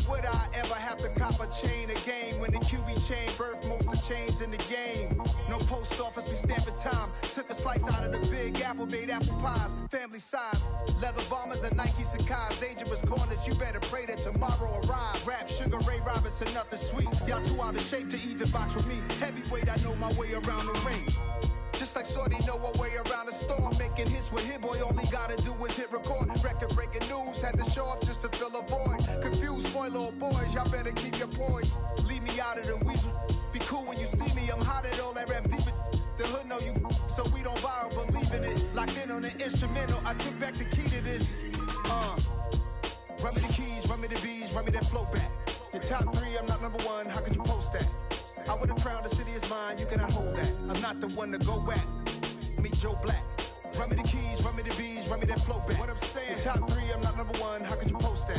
would I ever have to cop a chain again when the QB chain birthed most of chains in the game? No post office, we stamping time. Took a slice out of the Big Apple, made apple pies, family size. Leather bombers and Nike Sacai's. Dangerous corners, you better pray that tomorrow arrives. Rap, Sugar Ray Robinson, nothing sweet. Y'all too out of shape to even box with me. Heavyweight, I know my way around the ring. Just like Shorty know her way around the storm. Making hits with Hit Boy, all he gotta do is hit record. Record-breaking news, had to show up just to fill a void. Confused, spoiled little boys, y'all better keep your poise. Leave me out of the weasel. Be cool when you see me, I'm hot at all that rap deep. The hood know you, so we don't borrow, believe in it. Locked in on the instrumental, I took back the key to this. Run me the keys, run me the bees, run me that flow back. Your top 3, I'm not number 1, how could you post that? I would have crowned the city is mine, you cannot hold that. I'm not the one to go back. Meet Joe Black. Run me the keys, run me the bees, run me that flow back. What I'm saying, your top 3, I'm not number 1, how could you post that?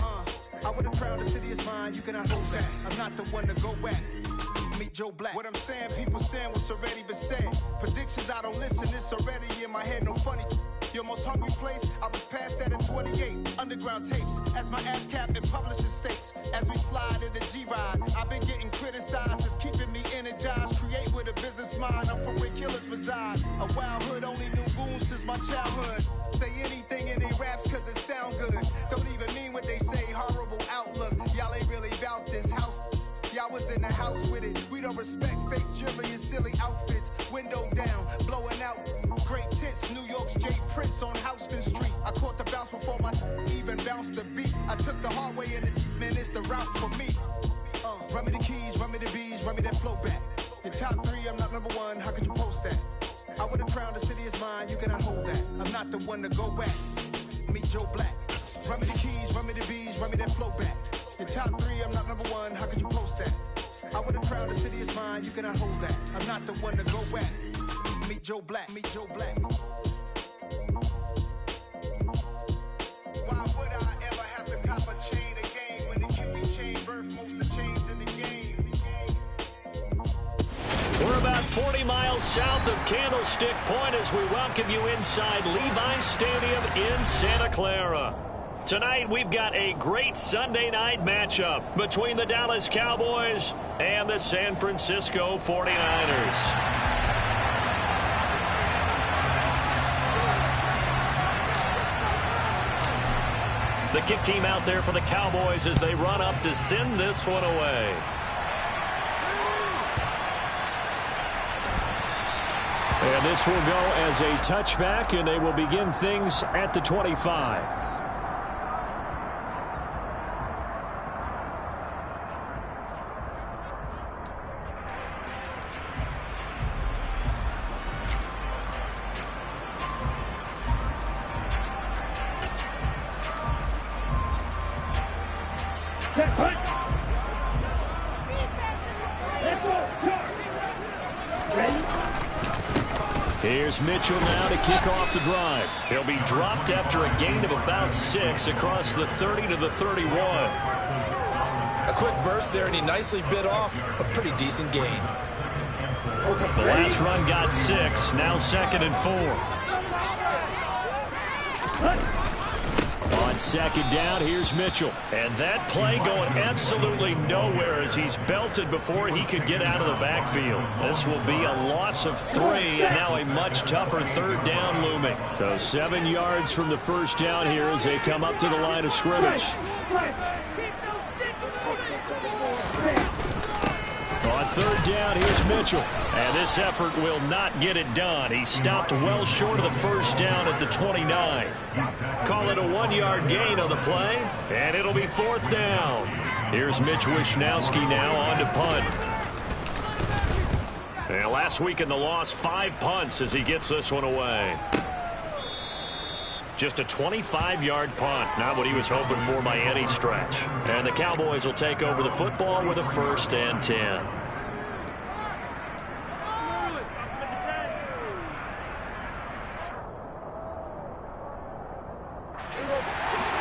I would have crowned the city is mine, you cannot hold that. I'm not the one to go back. Meet Joe Black. What I'm saying, people saying what's already been said. Predictions, I don't listen, it's already in my head, no funny. Your most hungry place, I was past that at 28. Underground tapes, as my ass capped in publishing states. As we slide in the G-Ride, I've been getting criticized, it's keeping me energized. Create with a business mind, I'm from where killers reside. A wild hood, only knew goons since my childhood. Say anything in they raps cause it sound good. Don't even mean what they say, horrible outlook. Y'all ain't really about this house. Y'all was in the house with it. We don't respect fake jewelry and silly outfits. Window down, blowing out great tits. New York's J. Prince on Houston Street. I caught the bounce before my even bounced the beat. I took the hard way in it, man, it's the route for me. Run me the keys, run me the bees, run me that flow back. Your top 3, I'm not number 1, how could you post that? I would have crowned the city is mine, you cannot hold that. I'm not the one to go back. Meet Joe Black. Run me the keys, run me the bees, run me that flow back. Your top 3, I'm not number 1, how could you post that? I would have crowned the city is mine, you cannot hold that. I'm not the one to go back. Meet Joe Black, meet Joe Black. Why would I ever have to cop a chain again when the QB chain birthed most of chains in the game? We're about 40 miles south of Candlestick Point as we welcome you inside Levi's Stadium in Santa Clara. Tonight, we've got a great Sunday night matchup between the Dallas Cowboys and the San Francisco 49ers. The kick team out there for the Cowboys as they run up to send this one away. And this will go as a touchback, and they will begin things at the 25. Here's Mitchell now to kick off the drive. He'll be dropped after a gain of about 6 across the 30 to the 31. A quick burst there, and he nicely bit off a pretty decent gain. The last run got 6, now 2nd and 4. On 2nd down, here's Mitchell. And that play going absolutely nowhere as he's belted before he could get out of the backfield. This will be a loss of 3, and now a much tougher 3rd down looming. So 7 yards from the first down here as they come up to the line of scrimmage. On 3rd down, here's Mitchell. And this effort will not get it done. He stopped well short of the first down at the 29. Call it a 1-yard gain on the play, and it'll be 4th down. Here's Mitch Wishnowski now on to punt. And last week in the loss, 5 punts as he gets this one away. Just a 25-yard punt, not what he was hoping for by any stretch. And the Cowboys will take over the football with a 1st and 10.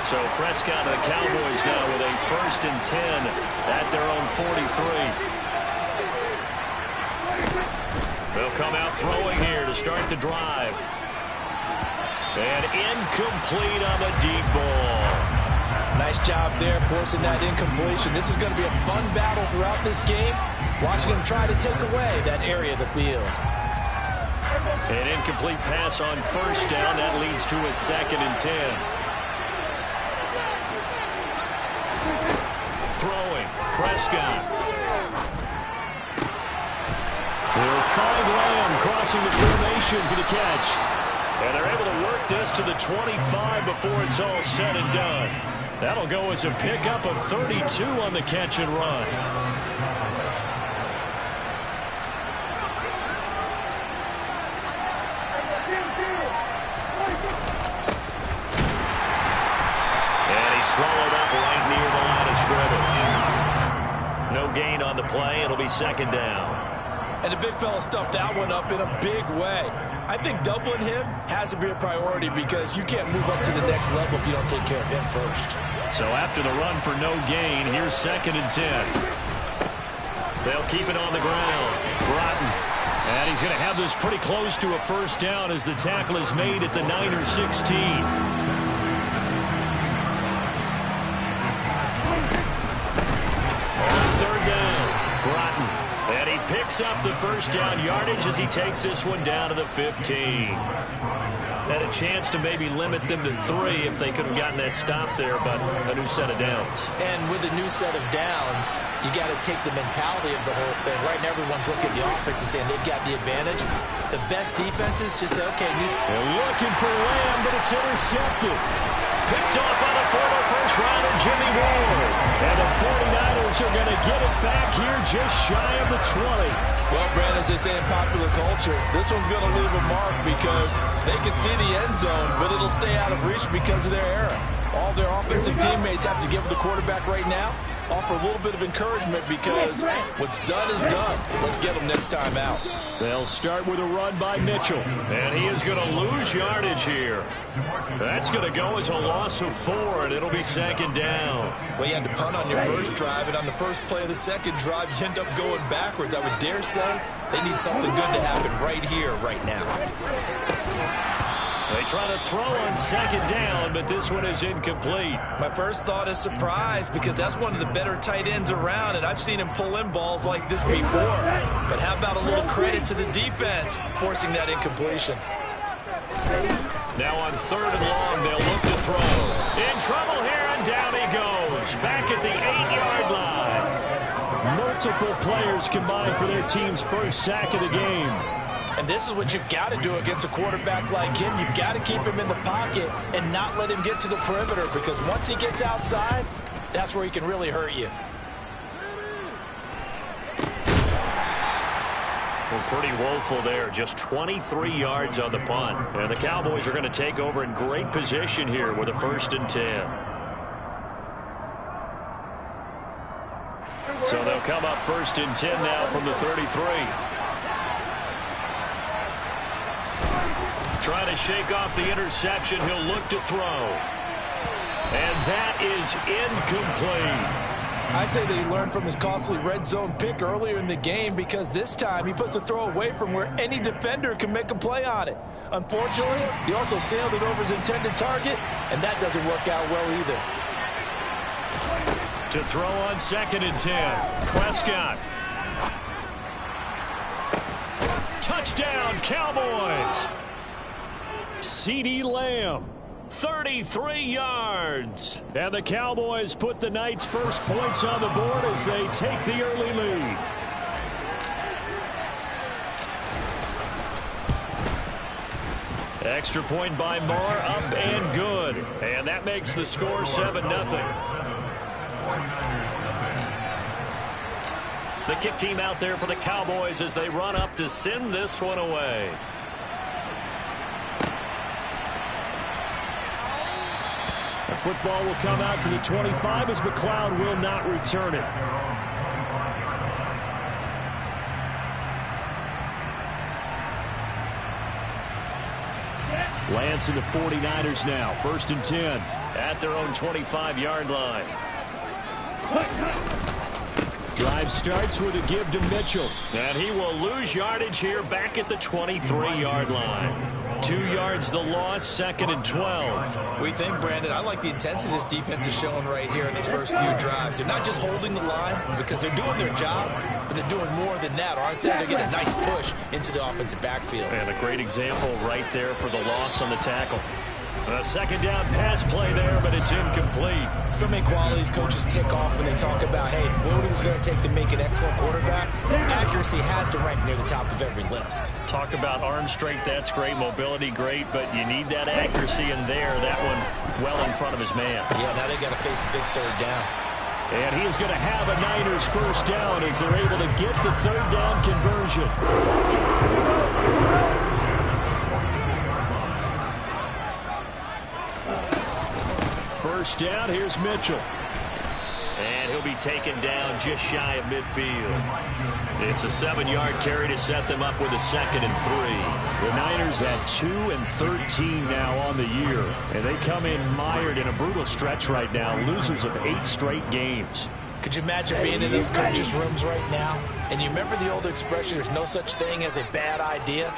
So Prescott and the Cowboys now with a 1st and 10 at their own 43. They'll come out throwing here to start the drive. And incomplete on the deep ball. Nice job there forcing that incompletion. This is going to be a fun battle throughout this game. Watching him try to take away that area of the field. An incomplete pass on first down. That leads to a 2nd and 10. Throwing. Prescott. They'll find Lamb crossing the formation for the catch. And they're able to work this to the 25 before it's all said and done. That'll go as a pickup of 32 on the catch and run. And he's swallowed up right near the line of scrimmage. No gain on the play. It'll be 2nd down. And the big fella stuffed that one up in a big way. I think doubling him has to be a priority because you can't move up to the next level if you don't take care of him first. So after the run for no gain, here's 2nd and 10. They'll keep it on the ground. Broughton. And he's going to have this pretty close to a first down as the tackle is made at the Niner 16. Picks up the first down yardage as he takes this one down to the 15. Had a chance to maybe limit them to 3 if they could have gotten that stop there, but a new set of downs. And with a new set of downs, you got to take the mentality of the whole thing. Right now, everyone's looking at the offense and saying they've got the advantage. The best defenses just say, okay, they're looking for Lamb, but it's intercepted. Picked off by the former first-rounder Jimmy Ward. And the 49ers are going to get it back here just shy of the 20. Well, Brandon, as they say in popular culture, this one's going to leave a mark because they can see the end zone, but it'll stay out of reach because of their error. All their offensive teammates have to give the quarterback right now, offer a little bit of encouragement because what's done is done. Let's get them next time out. They'll start with a run by Mitchell, and he is going to lose yardage here. That's going to go as a loss of 4, and it'll be 2nd down. Well, you had to punt on your first drive, and on the first play of the second drive, you end up going backwards. I would dare say they need something good to happen right here, right now. They try to throw on 2nd down, but this one is incomplete. My first thought is surprise because that's one of the better tight ends around, and I've seen him pull in balls like this before. But how about a little credit to the defense forcing that incompletion? Now on 3rd and long, they'll look to throw. In trouble here, and down he goes. Back at the 8-yard line. Multiple players combined for their team's first sack of the game. And this is what you've got to do against a quarterback like him. You've got to keep him in the pocket and not let him get to the perimeter because once he gets outside, that's where he can really hurt you. Well, pretty woeful there. Just 23 yards on the punt. And the Cowboys are going to take over in great position here with a 1st and 10. So they'll come up 1st and 10 now from the 33. Trying to shake off the interception. He'll look to throw. And that is incomplete. I'd say that he learned from his costly red zone pick earlier in the game because this time he puts the throw away from where any defender can make a play on it. Unfortunately, he also sailed it over his intended target, and that doesn't work out well either. To throw on 2nd and 10. Prescott. Touchdown, Cowboys. CeeDee Lamb, 33 yards. And the Cowboys put the Knights' first points on the board as they take the early lead. Extra point by Moore, up and good. And that makes the score 7-0. The kick team out there for the Cowboys as they run up to send this one away. The football will come out to the 25 as McLeod will not return it. Lance and the 49ers now. 1st and 10 at their own 25-yard line. Drive starts with a give to Mitchell. And he will lose yardage here back at the 23-yard line. 2 yards the loss, 2nd and 12. We think, Brandon, I like the intensity this defense is showing right here in these first few drives. They're not just holding the line because they're doing their job, but they're doing more than that, aren't they? They're getting a nice push into the offensive backfield. And a great example right there for the loss on the tackle. A 2nd down pass play there, but it's incomplete. So many qualities coaches tick off when they talk about, hey, what is it going to take to make an excellent quarterback? Accuracy has to rank near the top of every list. Talk about arm strength, that's great. Mobility, great, but you need that accuracy in there. That one well in front of his man. Yeah, now they got to face a big 3rd down. And he is going to have a Niners 1st down as they're able to get the 3rd down conversion. 1st down, here's Mitchell. And he'll be taken down just shy of midfield. It's a 7-yard carry to set them up with a 2nd and 3. The Niners at 2 and 13 now on the year. And they come in mired in a brutal stretch right now, losers of 8 straight games. Could you imagine being in those coaches' rooms right now? And you remember the old expression, there's no such thing as a bad idea?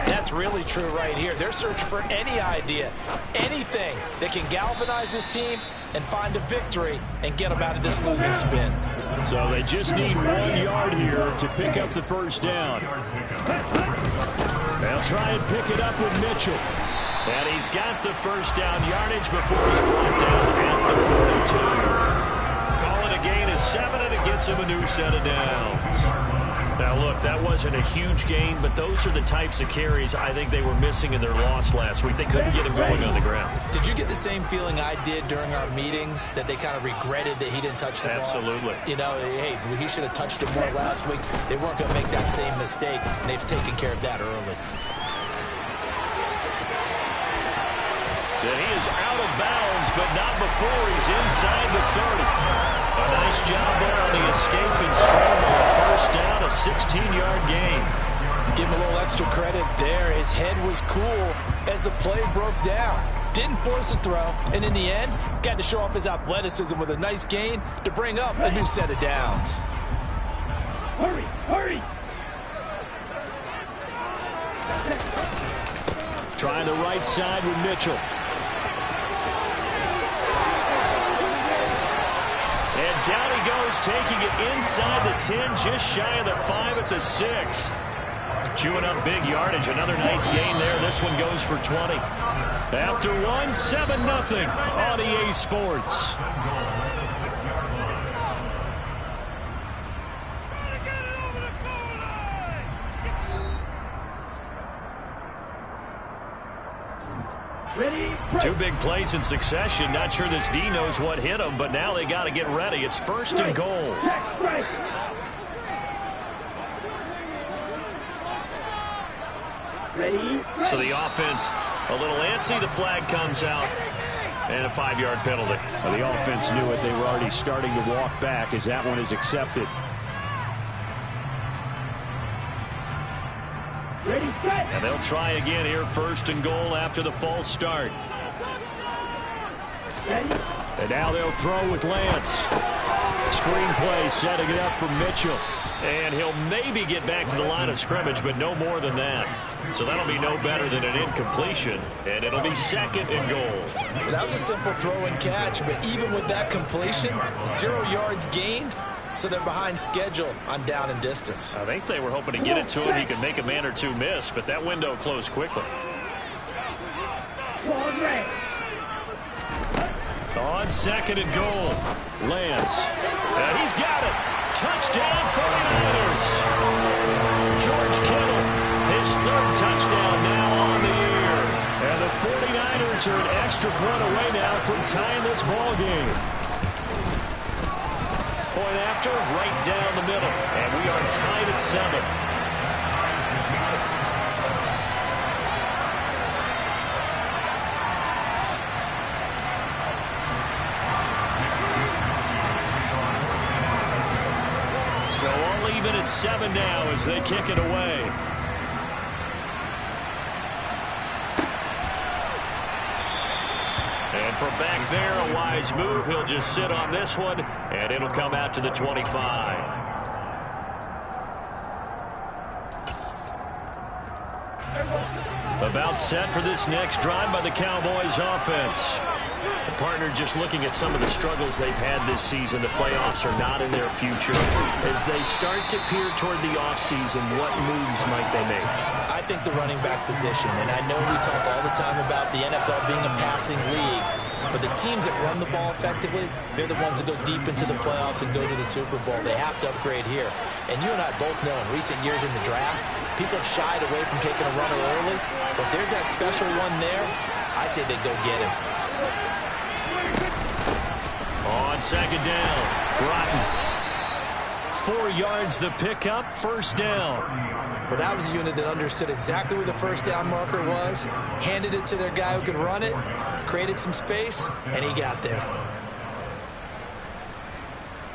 That's really true right here. They're searching for any idea, anything that can galvanize this team and find a victory and get them out of this losing spin. So they just need 1 yard here to pick up the 1st down. They'll try and pick it up with Mitchell. And he's got the 1st down yardage before he's brought down at the 42. Calling a gain of 7, and it gets him a new set of downs. Now, look, that wasn't a huge gain, but those are the types of carries I think they were missing in their loss last week. They couldn't get him going on the ground. Did you get the same feeling I did during our meetings, that they kind of regretted that he didn't touch the ball? Absolutely. You know, hey, he should have touched it more last week. They weren't going to make that same mistake, and they've taken care of that early. Then he is out of bounds, but not before he's inside the 30. A nice job there on the escape and scramble. A 1st down, a 16-yard gain. Give him a little extra credit there. His head was cool as the play broke down. Didn't force a throw, and in the end, got to show off his athleticism with a nice gain to bring up a new set of downs. Hurry, hurry! Trying the right side with Mitchell. And down he goes, taking it inside the 10, just shy of the 5 at the 6. Chewing up big yardage. Another nice gain there. This one goes for 20. After 1, 7-0 on EA Sports. Two big plays in succession. Not sure this D knows what hit him, but now they got to get ready. It's 1st and goal. So the offense a little antsy. The flag comes out. And a 5-yard penalty. Well, the offense knew it. They were already starting to walk back as that one is accepted. And they'll try again here, 1st and goal after the false start. And now they'll throw with Lance. Screen play setting it up for Mitchell. And he'll maybe get back to the line of scrimmage, but no more than that. So that'll be no better than an incompletion, and it'll be 2nd and goal. That was a simple throw and catch, but even with that completion, 0 yards gained, so they're behind schedule on down and distance. I think they were hoping to get it to him. He could make a man or two miss, but that window closed quickly. On 2nd and goal, Lance. And he's got it. Touchdown 49ers. George Kittle, his 3rd touchdown now on the year. And the 49ers are an extra point away now from tying this ball game. Point after, right down the middle. And we are tied at 7. So all even at 7 now as they kick it away. And from back there, a wise move. He'll just sit on this one, and it'll come out to the 25. The About set for this next drive by the Cowboys offense. The partner just looking at some of the struggles they've had this season. The playoffs are not in their future. As they start to peer toward the offseason, what moves might they make? I think the running back position, and I know we talk all the time about the NFL being a passing league, but the teams that run the ball effectively, they're the ones that go deep into the playoffs and go to the Super Bowl. They have to upgrade here. And you and I both know in recent years in the draft, people have shied away from taking a runner early, but there's that special one there. I say they go get him. On second down, Broughton. 4 yards the pickup, first down. Well, that was a unit that understood exactly where the first down marker was, handed it to their guy who could run it, created some space, and he got there. Come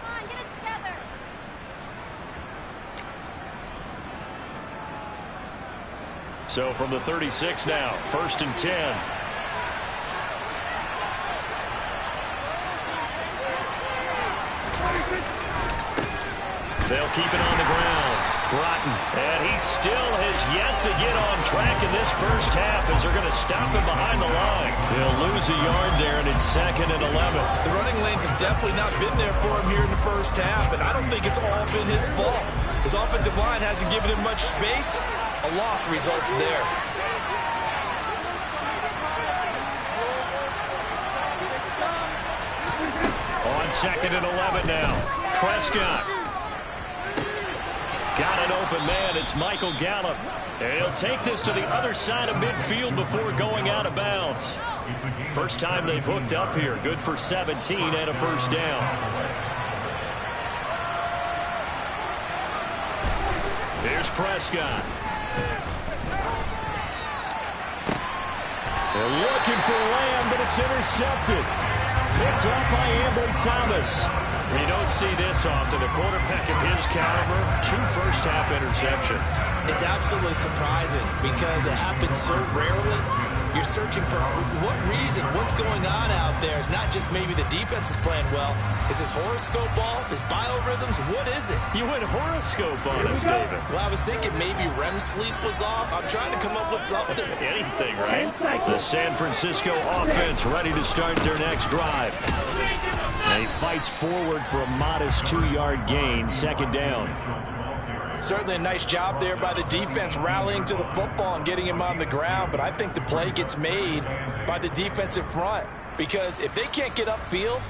on, get it together. So from the 36 now, first and 10. They'll keep it on the ground. Broughton, and he still has yet to get on track in this first half as they're going to stop him behind the line. He'll lose a yard there, and it's 2nd and 11. The running lanes have definitely not been there for him here in the first half, and I don't think it's all been his fault. His offensive line hasn't given him much space. A loss results there. On 2nd and 11 now. Prescott. Got an open man. It's Michael Gallup. And he'll take this to the other side of midfield before going out of bounds. First time they've hooked up here. Good for 17 and a first down. Here's Prescott. They're looking for Lamb, but it's intercepted. Picked up by Ambry Thomas. You don't see this often. A quarterback of his caliber, 2 first-half interceptions. It's absolutely surprising because it happens so rarely. You're searching for what reason, what's going on out there. It's not just maybe the defense is playing well. Is his horoscope off? His biorhythms? What is it? You went horoscope on us, David. Well, I was thinking maybe REM sleep was off. I'm trying to come up with something. Anything, right? The San Francisco offense ready to start their next drive. And he fights forward for a modest 2-yard gain, 2nd down. Certainly a nice job there by the defense rallying to the football and getting him on the ground, but I think the play gets made by the defensive front because if they can't get upfield,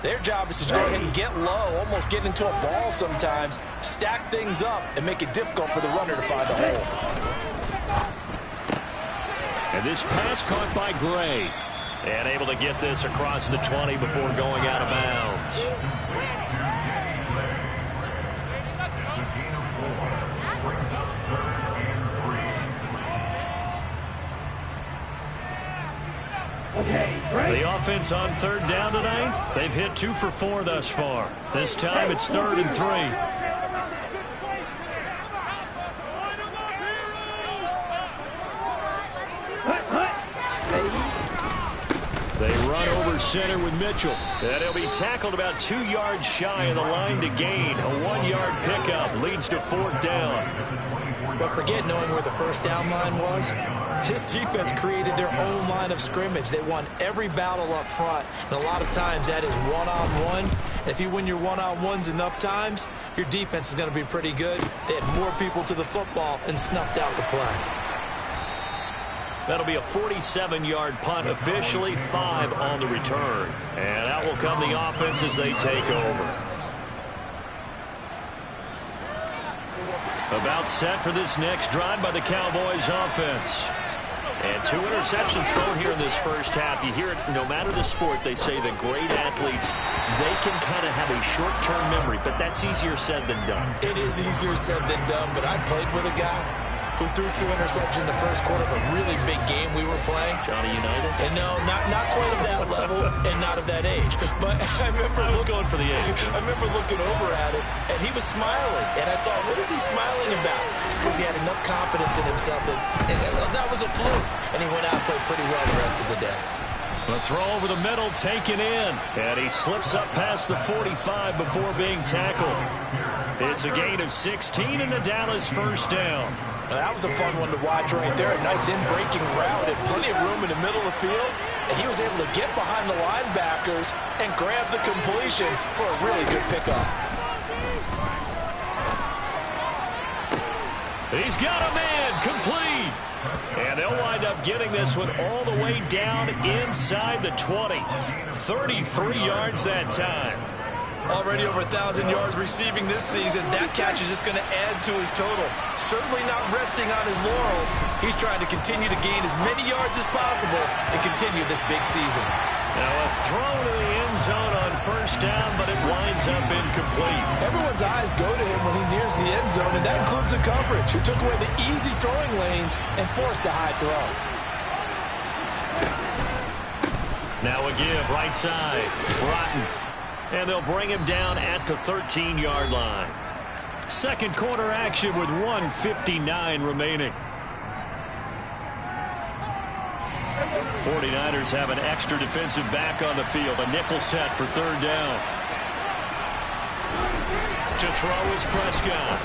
their job is to go ahead and get low, almost get into a ball sometimes, stack things up, and make it difficult for the runner to find a hole. And this pass caught by Gray. And able to get this across the 20 before going out of bounds. The offense on 3rd down tonight, they've hit 2 for 4 thus far. This time it's 3rd and 3. They run over center with Mitchell. And he'll be tackled about 2 yards shy of the line to gain. A 1-yard pickup leads to 4th down. But forget knowing where the first down line was. This defense created their own line of scrimmage. They won every battle up front. And a lot of times that is one-on-one. If you win your one-on-ones enough times, your defense is going to be pretty good. They had more people to the football and snuffed out the play. That'll be a 47-yard punt, officially 5 on the return. And out will come the offense as they take over. About set for this next drive by the Cowboys offense. And 2 interceptions thrown here in this first half. You hear it no matter the sport. They say that great athletes, they can kind of have a short-term memory, but that's easier said than done. It is easier said than done, but I played with a guy who threw 2 interceptions in the first quarter of a really big game we were playing. Johnny Unitas? And no, not quite of that level and not of that age. But I was going for the age. I remember looking over at him, and he was smiling. And I thought, what is he smiling about? It's because he had enough confidence in himself that was a fluke. And he went out and played pretty well the rest of the day. A throw over the middle taken in. And he slips up past the 45 before being tackled. It's a gain of 16 and a Dallas first down. Now, that was a fun one to watch right there. A nice in-breaking route and plenty of room in the middle of the field. And he was able to get behind the linebackers and grab the completion for a really good pickup. He's got a man complete. And they'll wind up getting this one all the way down inside the 20. 33 yards that time. Already over 1,000 yards receiving this season. That catch is just going to add to his total. Certainly not resting on his laurels. He's trying to continue to gain as many yards as possible and continue this big season. Now a throw to the end zone on first down, but it winds up incomplete. Everyone's eyes go to him when he nears the end zone, and that includes the coverage, who took away the easy throwing lanes and forced a high throw. Now a give right side. Broughton. And they'll bring him down at the 13-yard line. Second quarter action with 1:59 remaining. 49ers have an extra defensive back on the field. A nickel set for third down. To throw is Prescott.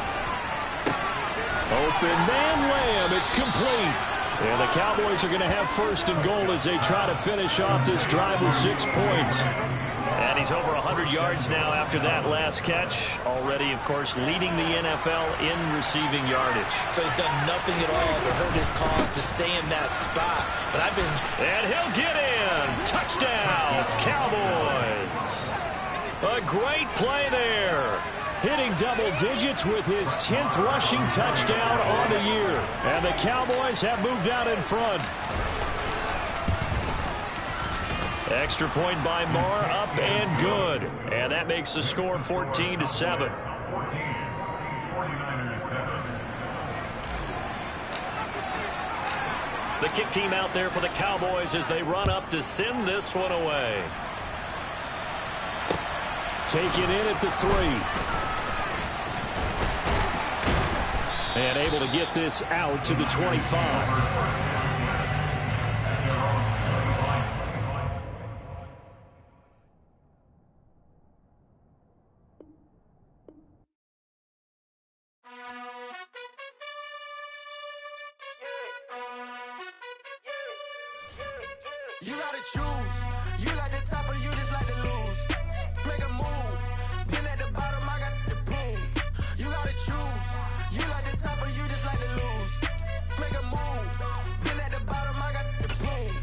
Open man Lamb. It's complete. And the Cowboys are going to have first and goal as they try to finish off this drive with 6 points. And he's over 100 yards now after that last catch. Already, of course, leading the NFL in receiving yardage. So he's done nothing at all to hurt his cause to stay in that spot. But I've been... And he'll get in. Touchdown, Cowboys. A great play there. Hitting double digits with his 10th rushing touchdown on the year. And the Cowboys have moved out in front. Extra point by Moore, up and good. And that makes the score 14-7. The kick team out there for the Cowboys as they run up to send this one away. Taken in at the 3. And able to get this out to the 25. You gotta choose. You like the top or you just like to lose. Make a move. Been at the bottom, I got the prove. You gotta choose. You like the top or you just like to lose. Make a move. Been at the bottom, I got the prove.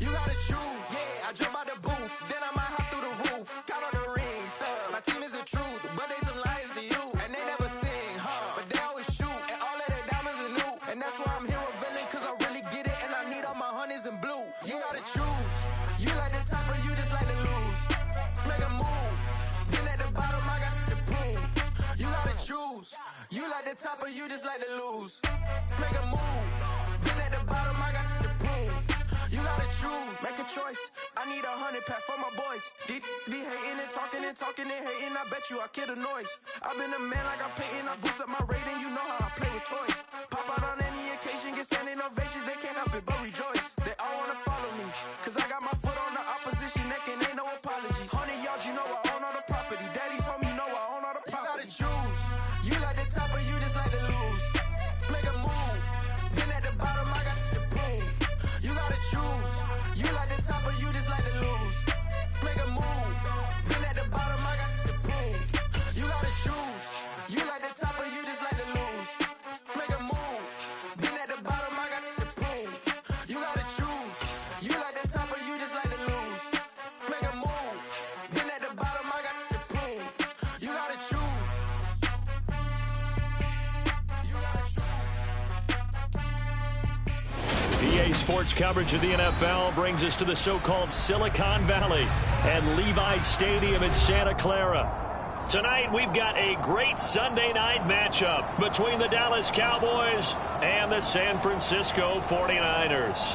You gotta choose. Yeah, I jump out the booth. Then I might hop through the roof. Count on the rings. My team is the truth, but they some liars to you. And they never sing, but they always shoot. And all of their diamonds are new. And that's why I'm here with villain, cause I really get it. And I need all my honeys in blue. You gotta choose. You like the top or you just like to lose. Make a move. Been at the bottom, I got the proof. You gotta choose. You like the top or you just like to lose. Make a move. Been at the bottom, I got the proof. You gotta choose. Make a choice. I need 100 pack for my boys. Deep be hating and talking and hating. I bet you I kill the noise. I've been a man like I'm Peyton. I boost up my rating. You know how I play with toys. Pop out on any occasion, get standing ovations. They can't help it but rejoice. They all wanna follow me, cause I got my foot on the opposition neck and ain't no apologies. 100 yards, you know I own all the property. Daddy's home, you know I own all the property. You gotta choose. You like the top or you just like to lose. Make a move. Been at the bottom, I got the proof. You gotta choose. You like the top or you just like to lose. Make a move. Been at the bottom, I got the proof. You gotta choose. You like the top or you just like to lose. Make a move. Been at the bottom, I got the proof. You gotta choose. You like the top or you just like to lose. Make a move. Been at the bottom, I got the proof. You gotta choose. You gotta choose. EA Sports coverage of the NFL brings us to the so-called Silicon Valley and Levi Stadium in Santa Clara. Tonight, we've got a great Sunday night matchup between the Dallas Cowboys and the San Francisco 49ers.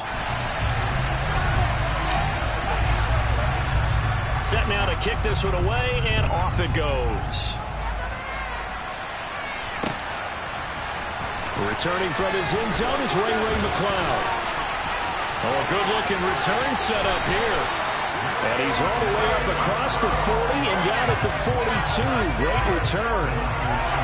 Set now to kick this one away, and off it goes. Returning from his end zone is Ray McCloud. Oh, a good-looking return set up here. And he He's all the way up across the 40 and down at the 42. Great return.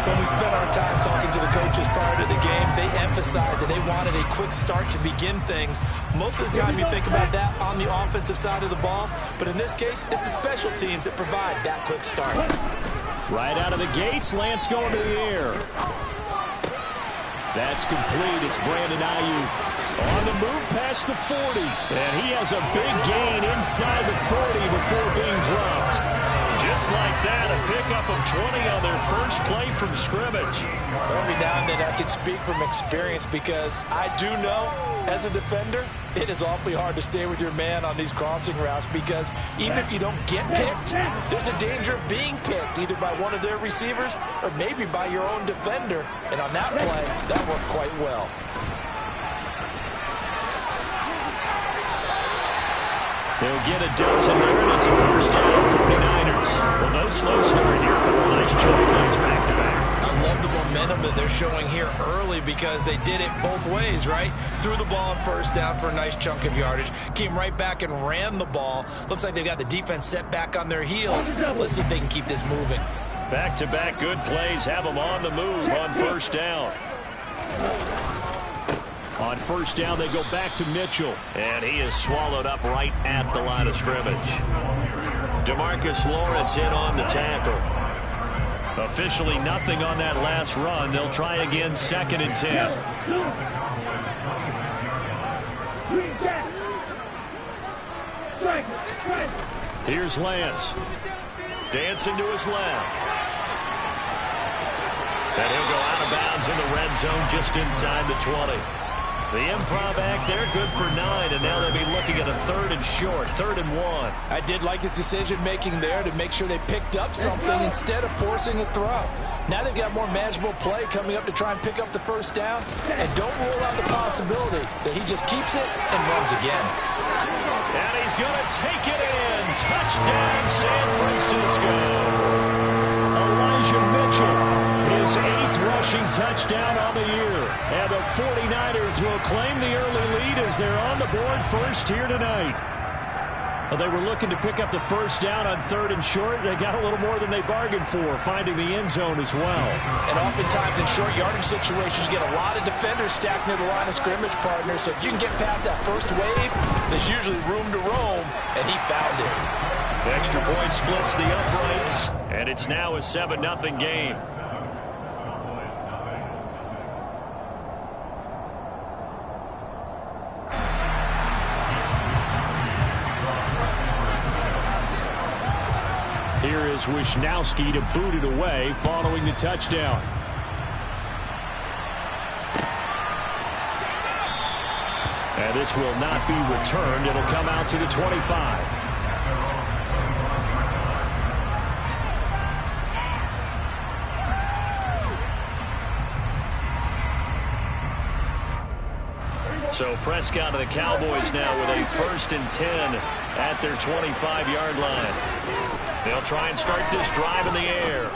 When we spent our time talking to the coaches prior to the game, they emphasized that they wanted a quick start to begin things. Most of the time you think about that on the offensive side of the ball, but in this case, it's the special teams that provide that quick start. Right out of the gates, Lance going to the air. That's complete. It's Brandon Ayuk on the move past the 40. And he has a big gain inside the 40 before being dropped. Just like that, a pickup of 20 on their first play from scrimmage. Every now and then I can speak from experience because I do know, as a defender, it is awfully hard to stay with your man on these crossing routes because even if you don't get picked, there's a danger of being picked either by one of their receivers or maybe by your own defender. And on that play, that worked quite well. They'll get a dozen there, and it's a first down, 49ers. Well, those slow start here. A couple of nice chunk plays back-to-back. I love the momentum that they're showing here early because they did it both ways, right? Threw the ball on first down for a nice chunk of yardage. Came right back and ran the ball. Looks like they've got the defense set back on their heels. Let's see if they can keep this moving. Back-to-back good plays have them on the move on first down. On first down, they go back to Mitchell. And he is swallowed up right at the line of scrimmage. DeMarcus Lawrence in on the tackle. Officially nothing on that last run. They'll try again, 2nd and 10. Here's Lance. Dancing to his left. And he'll go out of bounds in the red zone just inside the 20. The improv act there, good for 9, and now they'll be looking at a 3rd and short, 3rd and 1. I did like his decision-making there to make sure they picked up something instead of forcing a throw. Now they've got more manageable play coming up to try and pick up the first down, and don't rule out the possibility that he just keeps it and runs again. And he's going to take it in. Touchdown, San Francisco. Elijah Mitchell, his 8th rushing touchdown on the year. And the 49ers will claim the early lead as they're on the board first here tonight. Well, they were looking to pick up the first down on 3rd and short. They got a little more than they bargained for, finding the end zone as well. And oftentimes in short yardage situations, you get a lot of defenders stacked near the line of scrimmage, partners. So if you can get past that first wave, there's usually room to roam, and he found it. The extra point splits the uprights, and it's now a 7-0 game. Here is Wisnowski to boot it away following the touchdown. And this will not be returned. It'll come out to the 25. So Prescott of the Cowboys now with a 1st and 10 at their 25-yard line. They'll try and start this drive in the air.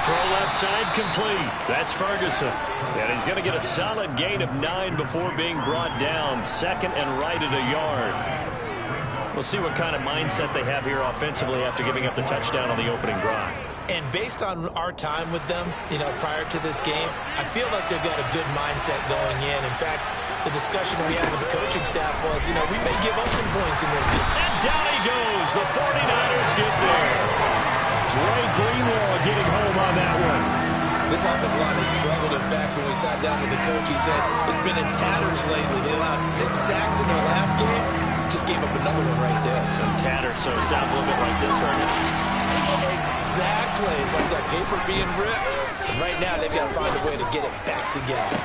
Throw left side complete. That's Ferguson. And he's going to get a solid gain of 9 before being brought down. 2nd and right at a yard. We'll see what kind of mindset they have here offensively after giving up the touchdown on the opening drive. And based on our time with them, prior to this game, I feel like they've got a good mindset going in. In fact, the discussion we had with the coaching staff was, we may give up some points in this game. And down he goes. The 49ers get there. Dre Greenlaw getting home on that one. This offensive line has struggled. In fact, when we sat down with the coach, he said it's been in tatters lately. They allowed 6 sacks in their last game. Just gave up another one right there. Tatters, so it sounds a little bit like this right now. Exactly. It's like that paper being ripped. And right now, they've got to find a way to get it back together.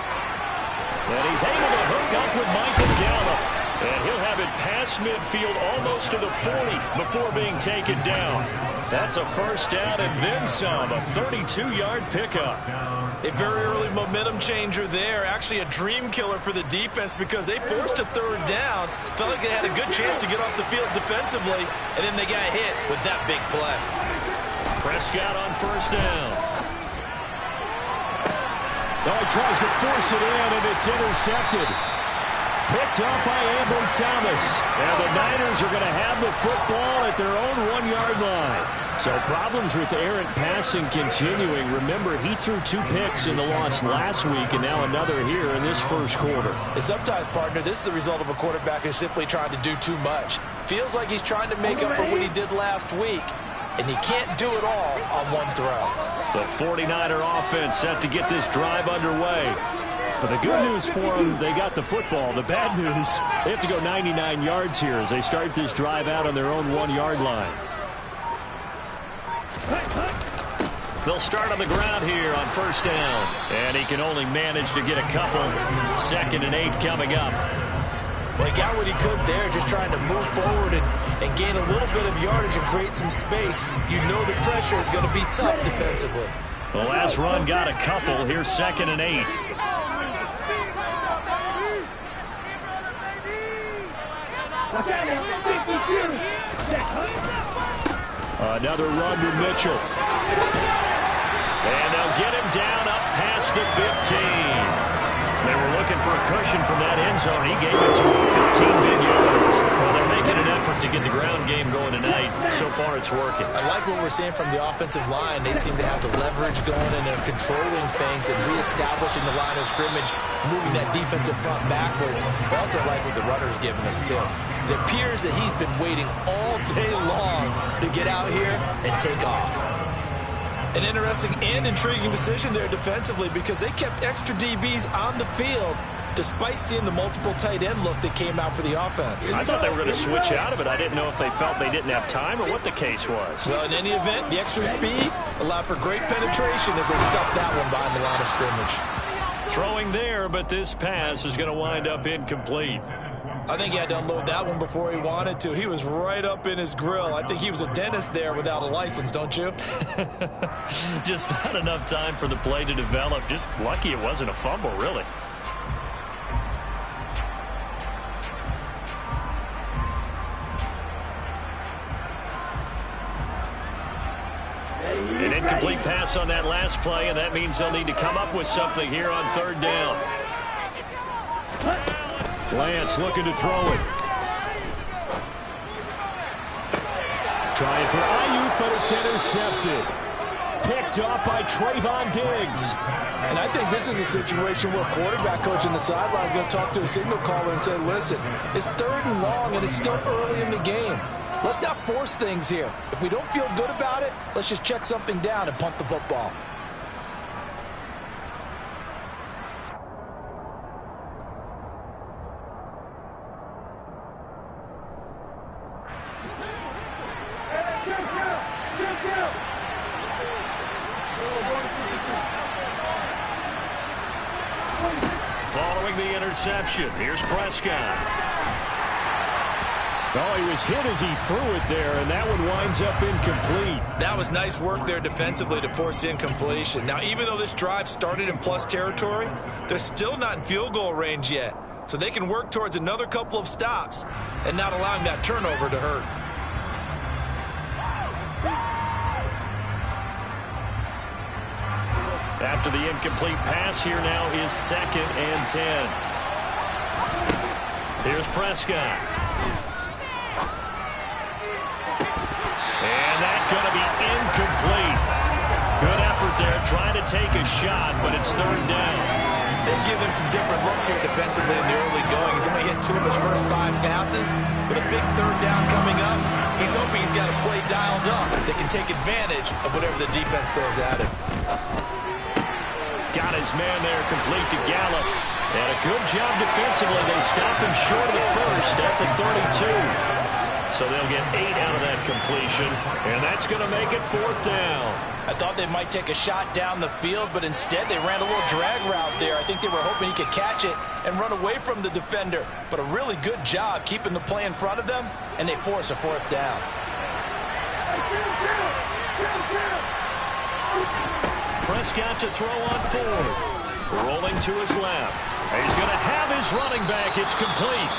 And he's able to hook up with Michael Gallup. And he'll have it past midfield almost to the 40 before being taken down. That's a first down and then some. A 32-yard pickup. A very early momentum changer there. Actually a dream killer for the defense because they forced a 3rd down. Felt like they had a good chance to get off the field defensively. And then they got hit with that big play. Prescott on first down. Oh, he tries to force it in, and it's intercepted. picked off by Ambry Thomas. And the Niners are going to have the football at their own 1-yard line. So problems with errant passing continuing. Remember, he threw 2 picks in the loss last week and now another here in this first quarter. And sometimes, partner, this is the result of a quarterback who's simply trying to do too much. Feels like he's trying to make up for what he did last week, and he can't do it all on one throw. The 49er offense set to get this drive underway. But the good news for them, they got the football. The bad news, they have to go 99 yards here as they start this drive out on their own 1-yard line. They'll start on the ground here on first down. And he can only manage to get a couple. 2nd and 8 coming up. Well, he got what he could there, just trying to move forward and gain a little bit of yardage and create some space. You know the pressure is going to be tough defensively. The last run got a couple. Here's 2nd and 8. Another run to Mitchell. And they'll get him down up past the 15. They were looking for a cushion from that end zone. He gave it to him 15 mid-yards. Well, they're making an effort to get the ground game going tonight. So far, it's working. I like what we're seeing from the offensive line. They seem to have the leverage going, and they're controlling things and reestablishing the line of scrimmage, moving that defensive front backwards. I also like what the runner's giving us, too. It appears that he's been waiting all day long to get out here and take off. An interesting and intriguing decision there defensively because they kept extra DBs on the field despite seeing the multiple tight end look that came out for the offense. I thought they were going to switch out of it. I didn't know if they felt they didn't have time or what the case was. Well, in any event, the extra speed allowed for great penetration as they stuffed that one behind the line of scrimmage. Throwing there, but this pass is going to wind up incomplete. I think he had to unload that one before he wanted to. He was right up in his grill. I think he was a dentist there without a license, don't you? Just not enough time for the play to develop. Just lucky it wasn't a fumble, really. An incomplete pass on that last play, and that means they'll need to come up with something here on 3rd down. Lance looking to throw it. Trying for Ayuk, but it's intercepted. Picked off by Trayvon Diggs. And I think this is a situation where quarterback coach in the sideline is going to talk to a signal caller and say, listen, it's 3rd and long, and it's still early in the game. Let's not force things here. If we don't feel good about it, let's just check something down and punt the football. Following the interception, here's Prescott. Oh, he was hit as he threw it there, and that one winds up incomplete. That was nice work there defensively to force incompletion. Now, even though this drive started in plus territory, they're still not in field goal range yet. So they can work towards another couple of stops and not allowing that turnover to hurt. After the incomplete pass, here now is 2nd and 10. Here's Prescott. And that's going to be incomplete. Good effort there, trying to take a shot, but it's 3rd down. They've given him some different looks here defensively in the early going. He's only hit 2 of his first 5 passes. With a big 3rd down coming up, he's hoping he's got a play dialed up that can take advantage of whatever the defense throws at him. Got his man there, complete to Gallup. And a good job defensively. They stopped him short of the first at the 32. So they'll get 8 out of that completion, and that's going to make it 4th down. I thought they might take a shot down the field, but instead they ran a little drag route there. I think they were hoping he could catch it and run away from the defender. But a really good job keeping the play in front of them, and they force a 4th down. Prescott to throw on 4th. Rolling to his left. He's going to have his running back. It's complete.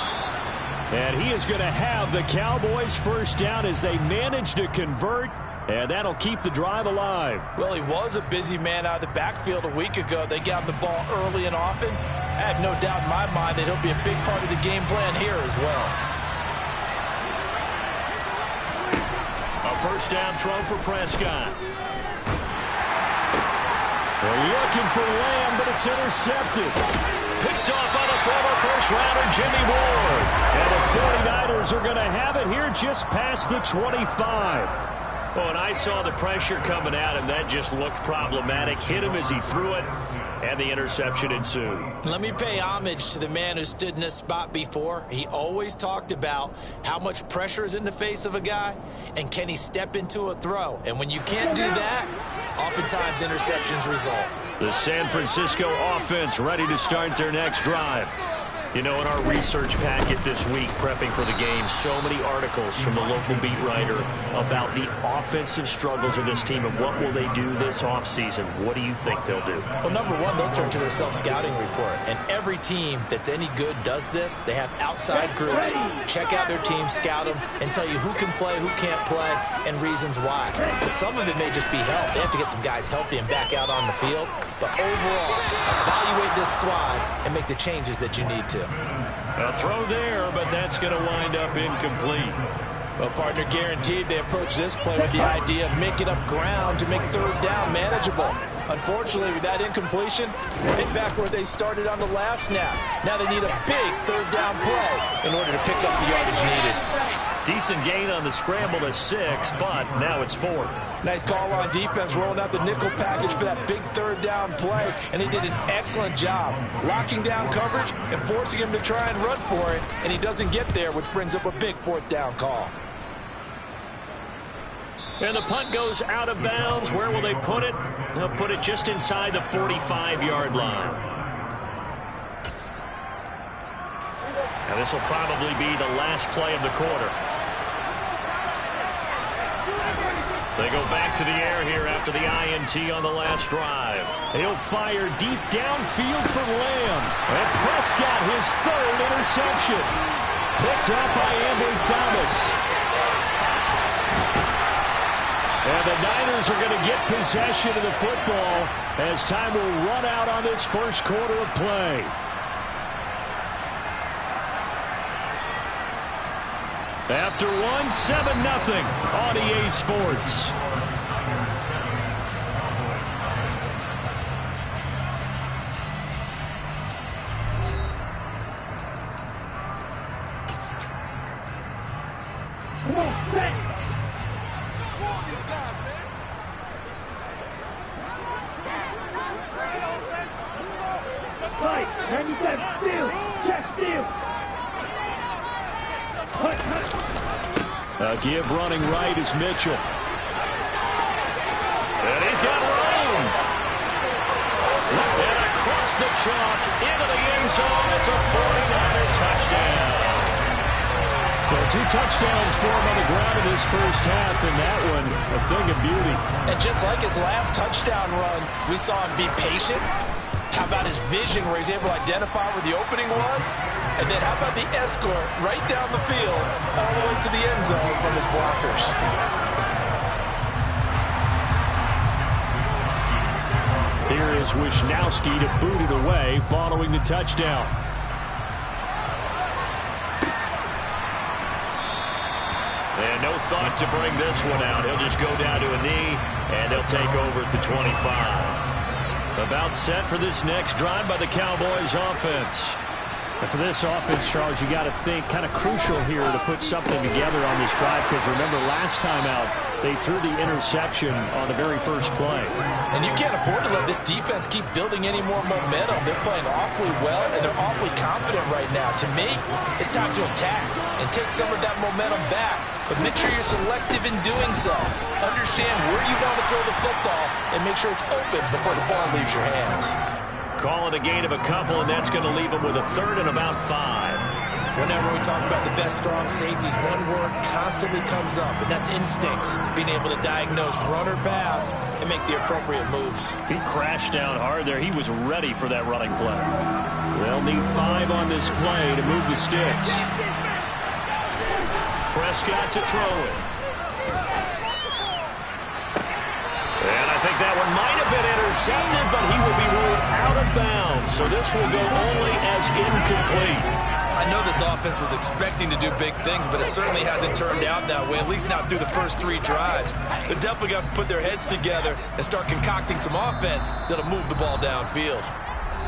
And he is going to have the Cowboys' first down as they manage to convert, and that'll keep the drive alive. Well, he was a busy man out of the backfield a week ago. They got the ball early and often. I have no doubt in my mind that he'll be a big part of the game plan here as well. A first down throw for Prescott. They're looking for Lamb, but it's intercepted. Picked off by the former first-rounder Jimmy Ward. And the 49ers are going to have it here just past the 25. Well, and I saw the pressure coming at him. That just looked problematic. Hit him as he threw it, and the interception ensued. Let me pay homage to the man who stood in this spot before. He always talked about how much pressure is in the face of a guy, and can he step into a throw. And when you can't do that, oftentimes interceptions result. The San Francisco offense ready to start their next drive. You know, in our research packet this week, prepping for the game, so many articles from the local beat writer about the offensive struggles of this team and what will they do this offseason. What do you think they'll do? Well, number one, they'll turn to their self-scouting report. And every team that's any good does this. They have outside groups. Check out their team, scout them, and tell you who can play, who can't play, and reasons why. But some of it may just be health. They have to get some guys healthy and back out on the field. But overall, evaluate this squad and make the changes that you need to. A throw there, but that's going to wind up incomplete. Well, partner, guaranteed they approach this play with the idea of making up ground to make third down manageable. Unfortunately, with that incompletion, right back where they started on the last snap. Now they need a big third down play in order to pick up the yardage needed. Decent gain on the scramble to 6, but now it's 4th. Nice call on defense, rolling out the nickel package for that big third down play, and he did an excellent job locking down coverage and forcing him to try and run for it, and he doesn't get there, which brings up a big fourth down call. And the punt goes out of bounds. Where will they put it? They'll put it just inside the 45-yard line. And this will probably be the last play of the quarter. They go back to the air here after the INT on the last drive. He'll fire deep downfield for Lamb. And Prescott, his third interception. Picked up by Ambry Thomas. And the Niners are going to get possession of the football as time will run out on this first quarter of play. After 1, 7-0 on EA Sports. Come on, set. Score these guys, man. Right, 97, steal, check, steal. A give running right is Mitchell. And he's got room. And across the chalk into the end zone. It's a 49er touchdown. So 2 touchdowns for him on the ground in this first half, and that one a thing of beauty. And just like his last touchdown run, we saw him be patient. How about his vision where he's able to identify where the opening was? And then how about the escort right down the field all the way to the end zone from his blockers? Here is Wisnowski to boot it away following the touchdown. And no thought to bring this one out. He'll just go down to a knee, and they'll take over at the 25. About set for this next drive by the Cowboys offense. And for this offense, Charles, you got to think kind of crucial here to put something together on this drive, because remember last time out they threw the interception on the very first play. And you can't afford to let this defense keep building any more momentum. They're playing awfully well, and they're awfully confident right now. To me, it's time to attack and take some of that momentum back. But make sure you're selective in doing so. Understand where you want to throw the football and make sure it's open before the ball leaves your hands. Call it a gain of a couple, and that's going to leave them with a third and about 5. Whenever we talk about the best strong safeties, one word constantly comes up, and that's instincts. Being able to diagnose run or pass and make the appropriate moves. He crashed down hard there. He was ready for that running play. They'll need 5 on this play to move the sticks. Prescott to throw it. And I think that one might have been intercepted, but he will be ruled out of bounds, so this will go only as incomplete. I know this offense was expecting to do big things, but it certainly hasn't turned out that way, at least not through the first 3 drives. They're definitely going to have to put their heads together and start concocting some offense that'll move the ball downfield.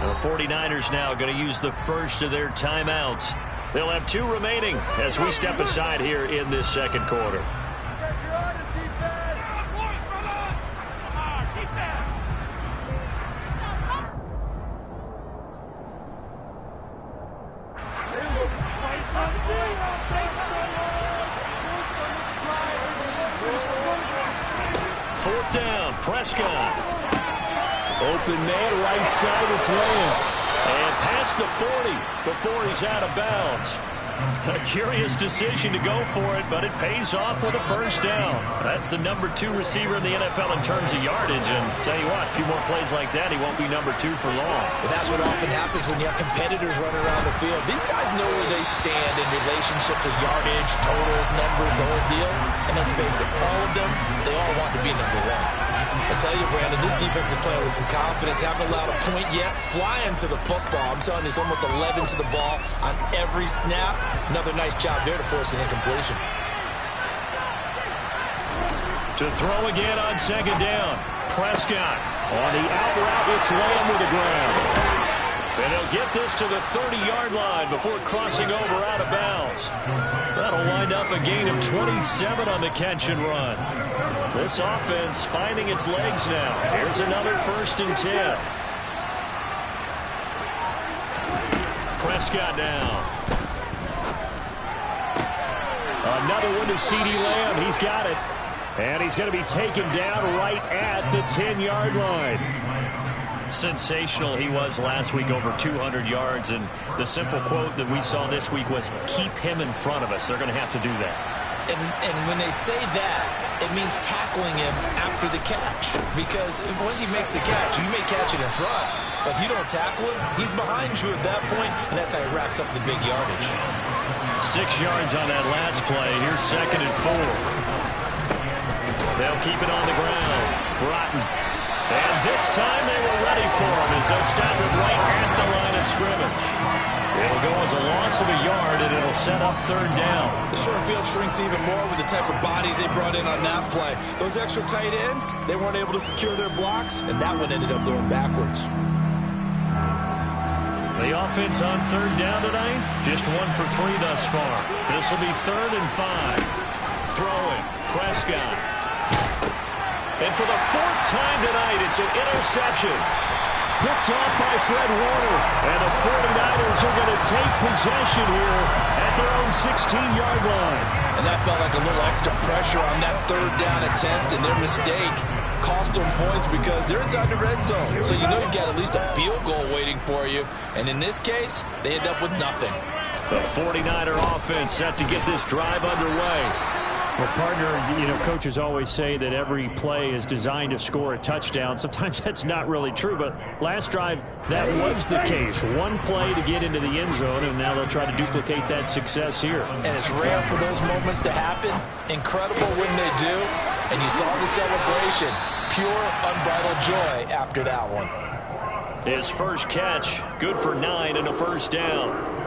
The 49ers now going to use the first of their timeouts. They'll have 2 remaining as we step aside here in this second quarter. Fourth down, Prescott. Open man, right side, it's Lamb. And past the 40 before he's out of bounds. A curious decision to go for it, but it pays off with a first down. That's the number 2 receiver in the NFL in terms of yardage. And tell you what, a few more plays like that, he won't be number 2 for long. But that's what often happens when you have competitors running around the field. These guys know where they stand in relationship to yardage, totals, numbers, the whole deal. And let's face it, all of them, they all want to be number 1. I tell you, Brandon, this defense is playing with some confidence. Haven't allowed a point yet. Flying to the football. I'm telling you, it's almost 11 to the ball on every snap. Another nice job there to force an incompletion. To throw again on second down. Prescott on the out route. It's Lamb with the ground. And he'll get this to the 30-yard line before crossing over out of bounds. That'll wind up a gain of 27 on the catch and run. This offense finding its legs now. Here's another 1st and 10. Prescott now. Another one to CeeDee Lamb. He's got it. And he's going to be taken down right at the 10-yard line. Sensational he was last week, over 200 yards. And the simple quote that we saw this week was, keep him in front of us. They're going to have to do that. And when they say that, it means tackling him after the catch. Because once he makes the catch, you may catch it in front. But if you don't tackle him, he's behind you at that point, and that's how he racks up the big yardage. 6 yards on that last play. Here's 2nd and 4. They'll keep it on the ground. Broughton. And this time they were ready for him as they'll stop it right at the line of scrimmage. It'll go as a loss of a yard, and it'll set up 3rd down. The short field shrinks even more with the type of bodies they brought in on that play. Those extra tight ends, they weren't able to secure their blocks, and that one ended up going backwards. The offense on 3rd down tonight, just 1 for 3 thus far. This will be 3rd and 5. Throwing, Prescott. And for the 4th time tonight, it's an interception. Picked off by Fred Warner. And the 49ers are going to take possession here at their own 16-yard line. And that felt like a little extra pressure on that 3rd down attempt, and their mistake cost them points because they're inside the red zone. So you know you've got at least a field goal waiting for you. And in this case, they end up with nothing. The 49er offense set to get this drive underway. Well, partner, you know, coaches always say that every play is designed to score a touchdown. Sometimes that's not really true, but last drive, that was the case. 1 play to get into the end zone, and now they'll try to duplicate that success here. And it's rare for those moments to happen. Incredible when they do. And you saw the celebration. Pure, unbridled joy after that one. His first catch, good for 9 and a first down.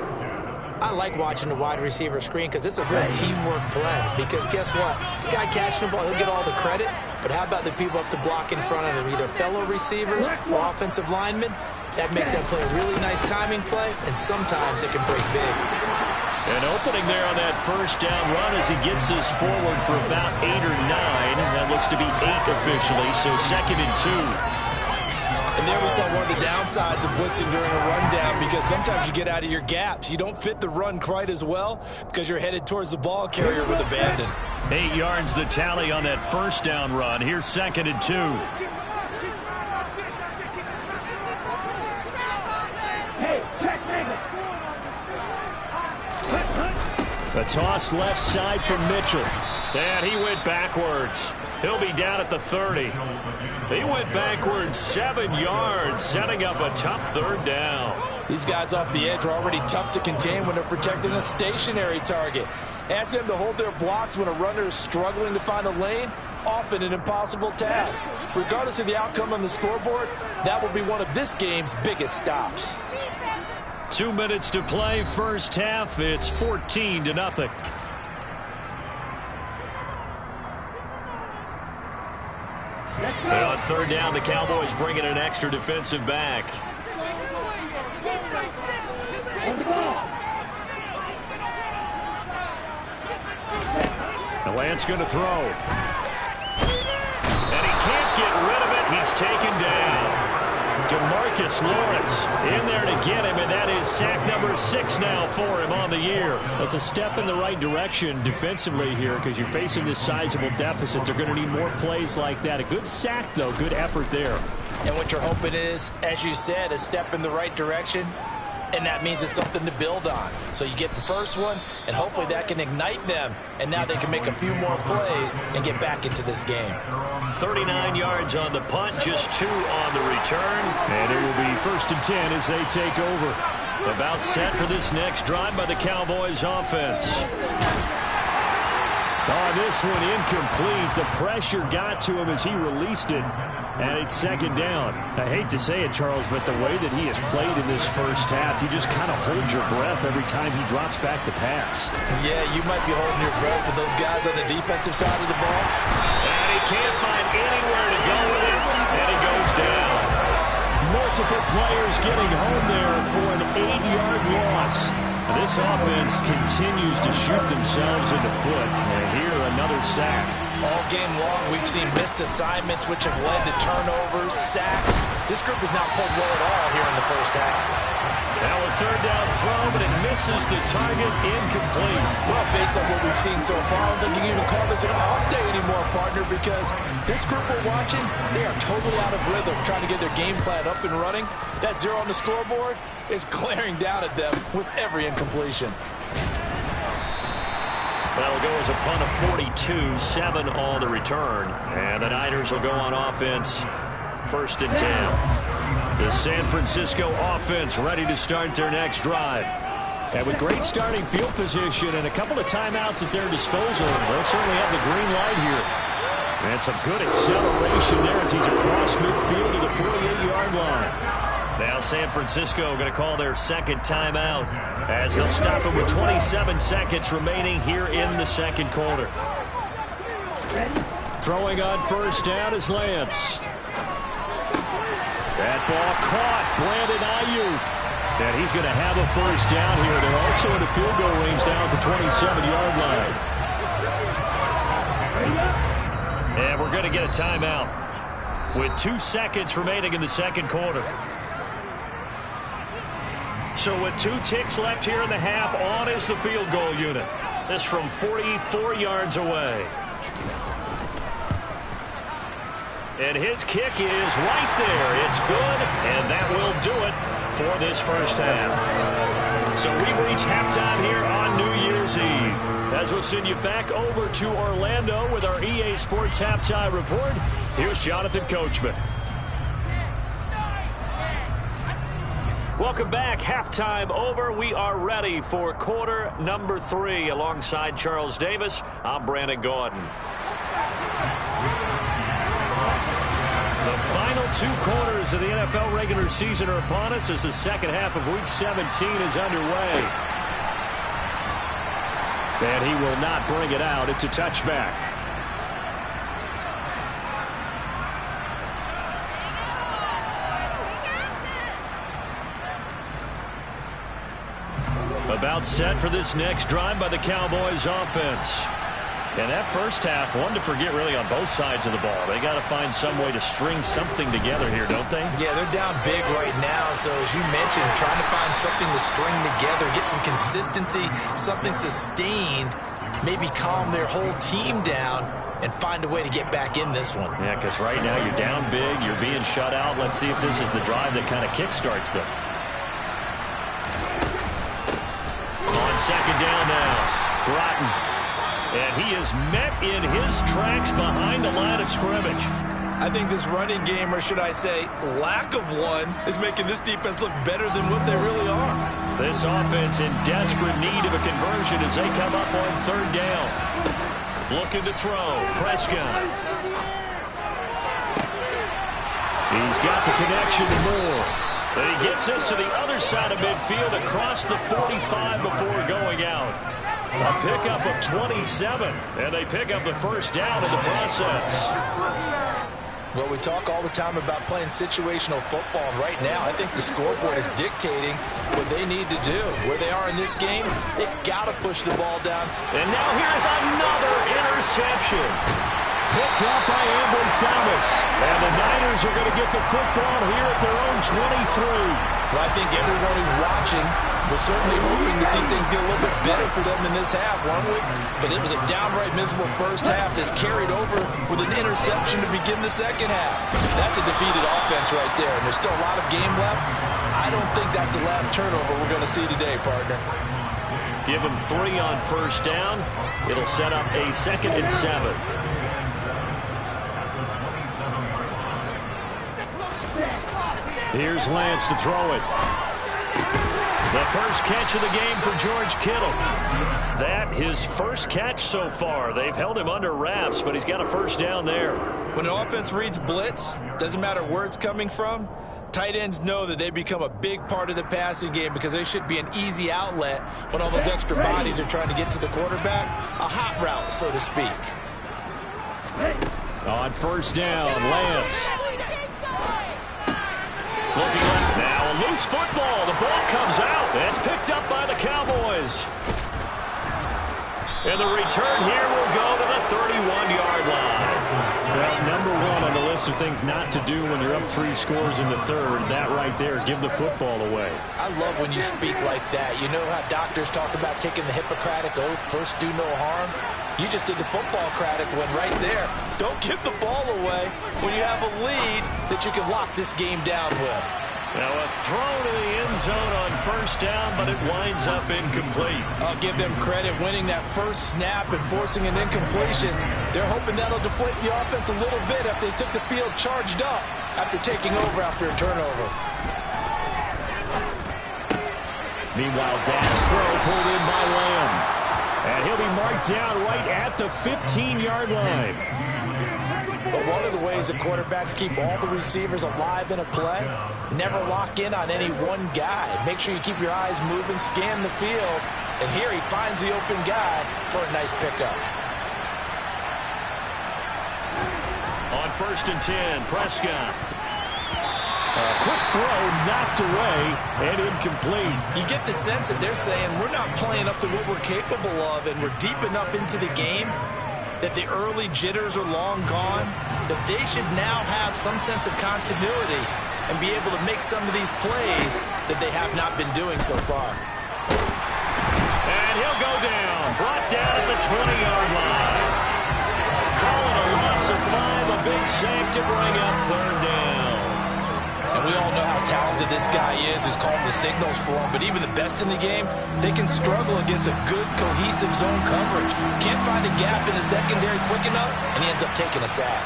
I like watching the wide receiver screen because it's a real teamwork play. Because guess what? The guy catching the ball, he'll get all the credit. But how about the people up to block in front of him? Either fellow receivers or offensive linemen. That makes that play a really nice timing play. And sometimes it can break big. An opening there on that first down run as he gets this forward for about 8 or 9. That looks to be 8 officially, so 2nd and 2. And there we saw one of the downsides of blitzing during a rundown because sometimes you get out of your gaps. You don't fit the run quite as well because you're headed towards the ball carrier with abandon. 8 yards the tally on that first down run. Here's 2nd and 2. Hey, check The toss left side from Mitchell. And he went backwards. He'll be down at the 30. He went backwards 7 yards, setting up a tough 3rd down. These guys off the edge are already tough to contain when they're protecting a stationary target. Asking them to hold their blocks when a runner is struggling to find a lane, often an impossible task. Regardless of the outcome on the scoreboard, that will be one of this game's biggest stops. 2 minutes to play, first half. It's 14-0. And on third down, the Cowboys bring in an extra defensive back. The Lance going to throw. And he can't get rid of it. He's taken down. DeMarcus Lawrence in there to get him, and that is sack number 6 now for him on the year. That's a step in the right direction defensively here because you're facing this sizable deficit. They're going to need more plays like that. A good sack, though. Good effort there. And what you're hoping is, as you said, a step in the right direction, and that means it's something to build on. So you get the first one, and hopefully that can ignite them, and now they can make a few more plays and get back into this game. 39 yards on the punt, just 2 on the return. And it will be 1st and 10 as they take over. About set for this next drive by the Cowboys offense. Oh, this one incomplete. The pressure got to him as he released it. And it's 2nd down. I hate to say it, Charles, but the way that he has played in this first half, you just kind of hold your breath every time he drops back to pass. Yeah, you might be holding your breath with those guys on the defensive side of the ball. And he can't find anywhere to go with it. And he goes down. Multiple players getting home there for an 8-yard loss. This offense continues to shoot themselves in the foot. And here, another sack. All game long, we've seen missed assignments, which have led to turnovers, sacks. This group has not played well at all here in the first half. Now a 3rd down throw, but it misses the target, incomplete. Well, based on what we've seen so far, I don't think you can even call this an off day anymore, partner, because this group we're watching, they are totally out of rhythm, trying to get their game plan up and running. That 0 on the scoreboard is glaring down at them with every incompletion. That'll go as a punt of 42, 7 on the return. And the Niners will go on offense, 1st and 10. The San Francisco offense ready to start their next drive. And with great starting field position and a couple of timeouts at their disposal, they'll certainly have the green light here. And some good acceleration there as he's across midfield to the 48-yard line. Now San Francisco going to call their 2nd timeout as they'll stop it with 27 seconds remaining here in the 2nd quarter. Throwing on 1st down is Lance. That ball caught. Brandon Ayuk. And he's going to have a 1st down here. They're also in the field goal range down at the 27-yard line. And we're going to get a timeout with 2 seconds remaining in the 2nd quarter. So with 2 ticks left here in the half, on is the field goal unit. This from 44 yards away. And his kick is right there. It's good, and that will do it for this first half. So we've reached halftime here on New Year's Eve. As we'll send you back over to Orlando with our EA Sports Halftime Report, here's Jonathan Coachman. Welcome back. Halftime over. We are ready for quarter number 3. Alongside Charles Davis, I'm Brandon Gordon. The final 2 quarters of the NFL regular season are upon us as the 2nd half of Week 17 is underway. And he will not bring it out. It's a touchback. About set for this next drive by the Cowboys offense. And that first half, one to forget really on both sides of the ball. They got to find some way to string something together here, don't they? Yeah, they're down big right now. So as you mentioned, trying to find something to string together, get some consistency, something sustained, maybe calm their whole team down and find a way to get back in this one. Yeah, because right now you're down big, you're being shut out. Let's see if this is the drive that kind of kickstarts them. On 2nd down now, Broughton. And he is met in his tracks behind the line of scrimmage. I think this running game, or should I say lack of one, is making this defense look better than what they really are. This offense in desperate need of a conversion as they come up on third down. Looking to throw. Prescott. He's got the connection to Moore. And he gets this to the other side of midfield across the 45 before going out. A pickup of 27, and they pick up the first down in the process. Well, we talk all the time about playing situational football, and right now I think the scoreboard is dictating what they need to do. Where they are in this game, they've got to push the ball down. And now here's another interception. Picked up by Ambry Thomas. And the Niners are going to get the football here at their own 23. Well, I think everyone who's watching was certainly hoping to see things get a little bit better for them in this half, weren't we? But it was a downright miserable first half that's carried over with an interception to begin the second half. That's a defeated offense right there, and there's still a lot of game left. I don't think that's the last turnover we're going to see today, partner. Give them 3 on first down. It'll set up a 2nd and 7. Here's Lance to throw it. The first catch of the game for George Kittle. That his first catch so far. They've held him under wraps, but he's got a first down there. When an offense reads blitz, doesn't matter where it's coming from, tight ends know that they become a big part of the passing game because they should be an easy outlet when all those extra bodies are trying to get to the quarterback. A hot route, so to speak. On first down, Lance. Looking left now, a loose football. The ball comes out. It's picked up by the Cowboys. And the return here will go to the 31-yard line. Well, number 1 on the list of things not to do when you're up 3 scores in the third. That right there, give the football away. I love when you speak like that. You know how doctors talk about taking the Hippocratic oath, first do no harm? You just did the football-cratic one right there. Don't give the ball away when you have a lead that you can lock this game down with. Now a throw to the end zone on first down, but it winds up incomplete. I'll give them credit winning that first snap and forcing an incompletion. They're hoping that'll deflate the offense a little bit if they took the field charged up after taking over after a turnover. Meanwhile, Dak's throw pulled in by Lamb. And he'll be marked down right at the 15-yard line. But one of the ways that quarterbacks keep all the receivers alive in a play, never lock in on any one guy. Make sure you keep your eyes moving, scan the field, and here he finds the open guy for a nice pickup. On first and 10, Prescott. A quick throw knocked away and incomplete. You get the sense that they're saying we're not playing up to what we're capable of, and we're deep enough into the game that the early jitters are long gone, that they should now have some sense of continuity and be able to make some of these plays that they have not been doing so far. And he'll go down, brought down at the 20-yard line. Calling a loss of 5, a big save to bring up third down. And we all know how talented this guy is who's calling the signals for him, but even the best in the game, they can struggle against a good, cohesive zone coverage. Can't find a gap in the secondary quick enough, and he ends up taking a sack.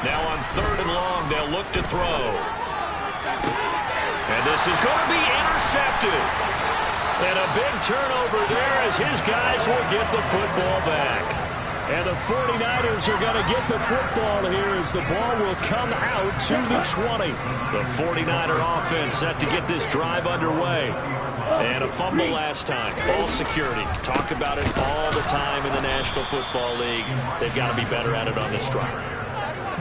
Now on third and long, they'll look to throw. And this is going to be intercepted. And a big turnover there as his guys will get the football back. And the 49ers are going to get the football here as the ball will come out to the 20. The 49er offense set to get this drive underway. And a fumble last time. Ball security. Talk about it all the time in the National Football League. They've got to be better at it on this drive.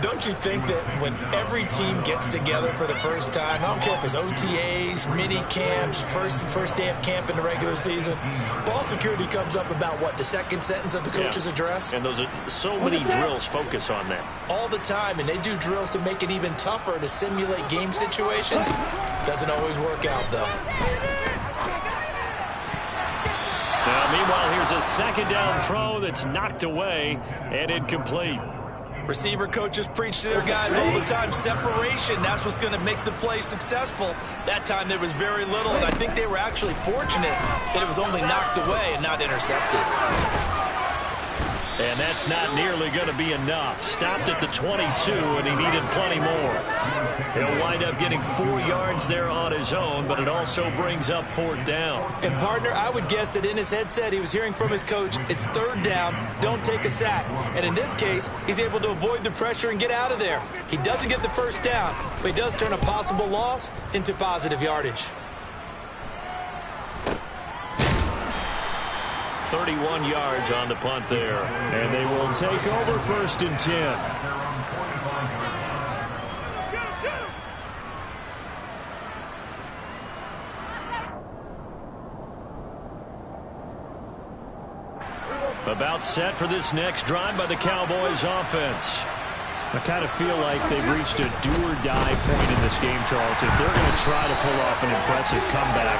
Don't you think that when every team gets together for the first time, I don't care if it's OTAs, mini camps, first day of camp in the regular season, ball security comes up about what, the second sentence of the coach's address? And those are so many drills focus on that. All the time, and they do drills to make it even tougher to simulate game situations. Doesn't always work out, though. Now, meanwhile, here's a second down throw that's knocked away and incomplete. Receiver coaches preach to their guys all the time. Separation, that's what's going to make the play successful. That time there was very little, and I think they were actually fortunate that it was only knocked away and not intercepted. And that's not nearly going to be enough. Stopped at the 22, and he needed plenty more. He'll wind up getting 4 yards there on his own, but it also brings up 4th down. And, partner, I would guess that in his headset he was hearing from his coach, it's 3rd down, don't take a sack. And in this case, he's able to avoid the pressure and get out of there. He doesn't get the 1st down, but he does turn a possible loss into positive yardage. 31 yards on the punt there. And they will take over 1st and 10. About set for this next drive by the Cowboys offense. I kind of feel like they've reached a do-or-die point in this game, Charles. If they're going to try to pull off an impressive comeback,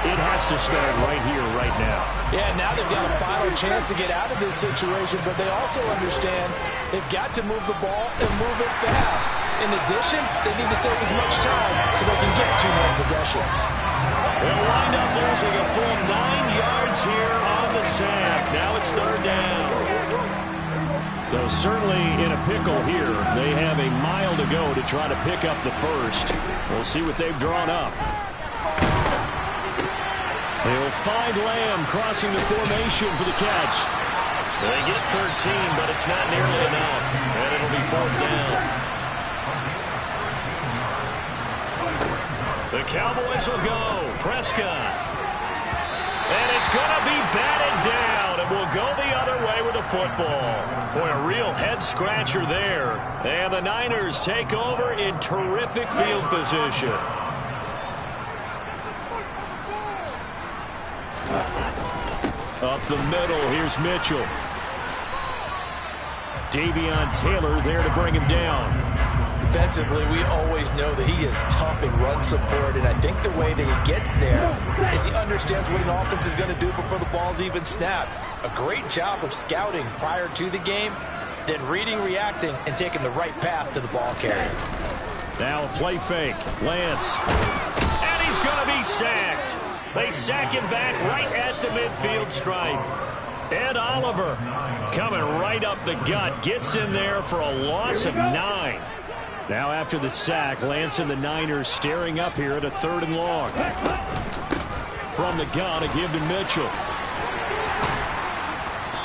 it has to start right here, right now. Yeah, now they've got a final chance to get out of this situation, but they also understand they've got to move the ball and move it fast. In addition, they need to save as much time so they can get 2 more possessions. They'll wind up losing a full 9 yards here on the sack. Now it's 3rd down. Though certainly in a pickle here. They have a mile to go to try to pick up the 1st. We'll see what they've drawn up. They'll find Lamb crossing the formation for the catch. They get 13, but it's not nearly enough. And it'll be 4th down. The Cowboys will go. Prescott. And it's going to be batted down. And will go the other way with the football. Boy, a real head-scratcher there. And the Niners take over in terrific field position. Up the middle, here's Mitchell. Davion Taylor there to bring him down. Defensively, we always know that he is tough in run support, and I think the way that he gets there is he understands what an offense is going to do before the ball's even snapped. A great job of scouting prior to the game, then reading, reacting, and taking the right path to the ball carrier. Now a play fake. Lance. And he's going to be sacked. They sack him back right at the midfield stripe. And Oliver coming right up the gut. Gets in there for a loss of 9. Now after the sack, Lance and the Niners staring up here at a 3rd and long. From the gun, a give to Mitchell.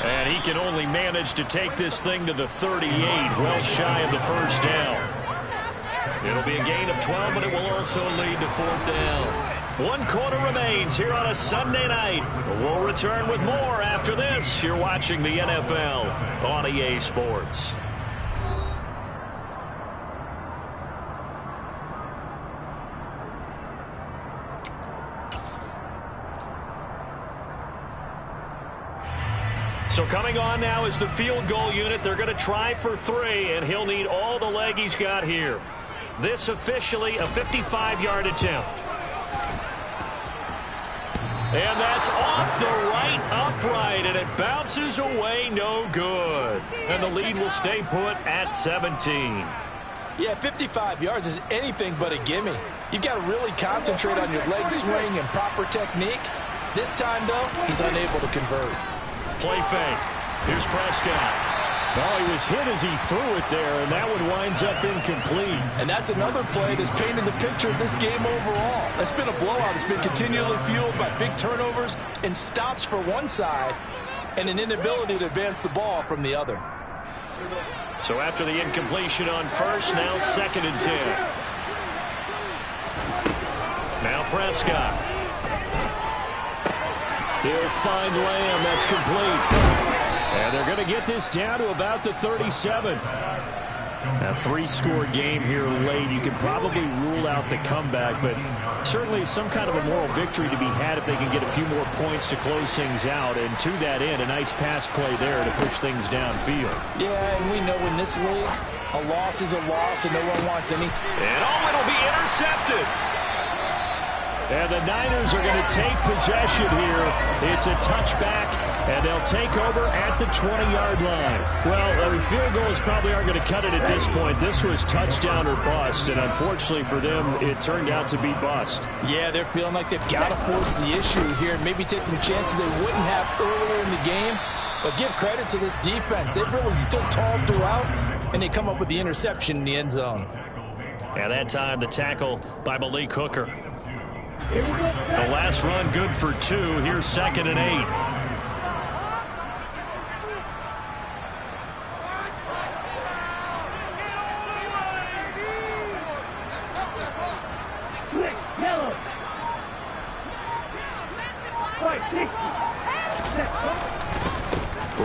And he can only manage to take this thing to the 38, well shy of the 1st down. It'll be a gain of 12, but it will also lead to 4th down. 1 quarter remains here on a Sunday night. We'll return with more after this. You're watching the NFL on EA Sports. So coming on now is the field goal unit. They're going to try for 3, and he'll need all the leg he's got here. This officially a 55-yard attempt. And that's off the right upright, and it bounces away, no good. And the lead will stay put at 17. Yeah, 55 yards is anything but a gimme. You've got to really concentrate on your leg swing and proper technique. This time, though, he's unable to convert. Play fake. Here's Prescott. Oh, he was hit as he threw it there, and that one winds up incomplete. And that's another play that's painted the picture of this game overall. It's been a blowout. It's been continually fueled by big turnovers and stops for one side and an inability to advance the ball from the other. So after the incompletion on 1st, now 2nd and 10. Now Prescott. He'll find Lamb. That's complete. And they're going to get this down to about the 37. A 3-score game here late. You can probably rule out the comeback, but certainly some kind of a moral victory to be had if they can get a few more points to close things out. And to that end, a nice pass play there to push things downfield. Yeah, and we know in this league, a loss is a loss and no one wants anything. And it'll be intercepted. And the Niners are going to take possession here. It's a touchback, and they'll take over at the 20-yard line. Well, field goals probably aren't going to cut it at this point. This was touchdown or bust, and unfortunately for them, it turned out to be bust. Yeah, they're feeling like they've got to force the issue here and maybe take some chances they wouldn't have earlier in the game. But give credit to this defense. They've really stood tall throughout, and they come up with the interception in the end zone. And that time, the tackle by Malik Hooker. The last run good for 2. Here's 2nd and 8.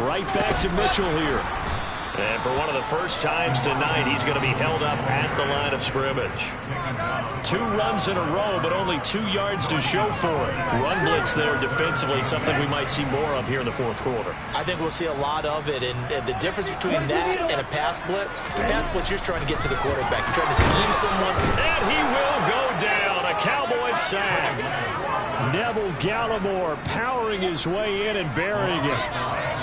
Right back to Mitchell here. And for one of the first times tonight, he's going to be held up at the line of scrimmage. 2 runs in a row, but only 2 yards to show for it. Run blitz there defensively, something we might see more of here in the fourth quarter. I think we'll see a lot of it, and the difference between that and a pass blitz, you're trying to get to the quarterback. You're trying to scheme someone. And he will go down. A Cowboys sack. Neville Gallimore powering his way in and burying it.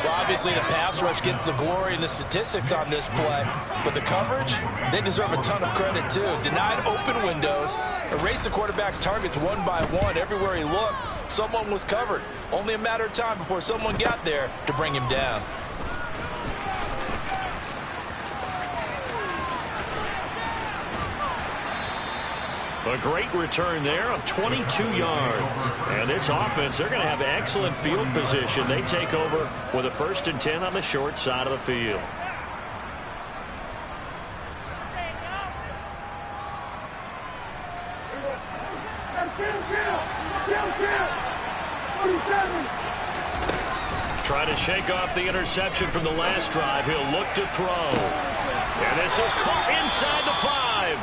Well, obviously the pass rush gets the glory and the statistics on this play, but the coverage, they deserve a ton of credit too. Denied open windows, erased the quarterback's targets one by one. Everywhere he looked, someone was covered. Only a matter of time before someone got there to bring him down. A great return there of 22 yards. And this offense, they're going to have excellent field position. They take over with a 1st and 10 on the short side of the field. Trying to shake off the interception from the last drive. He'll look to throw. And this is caught inside the 5.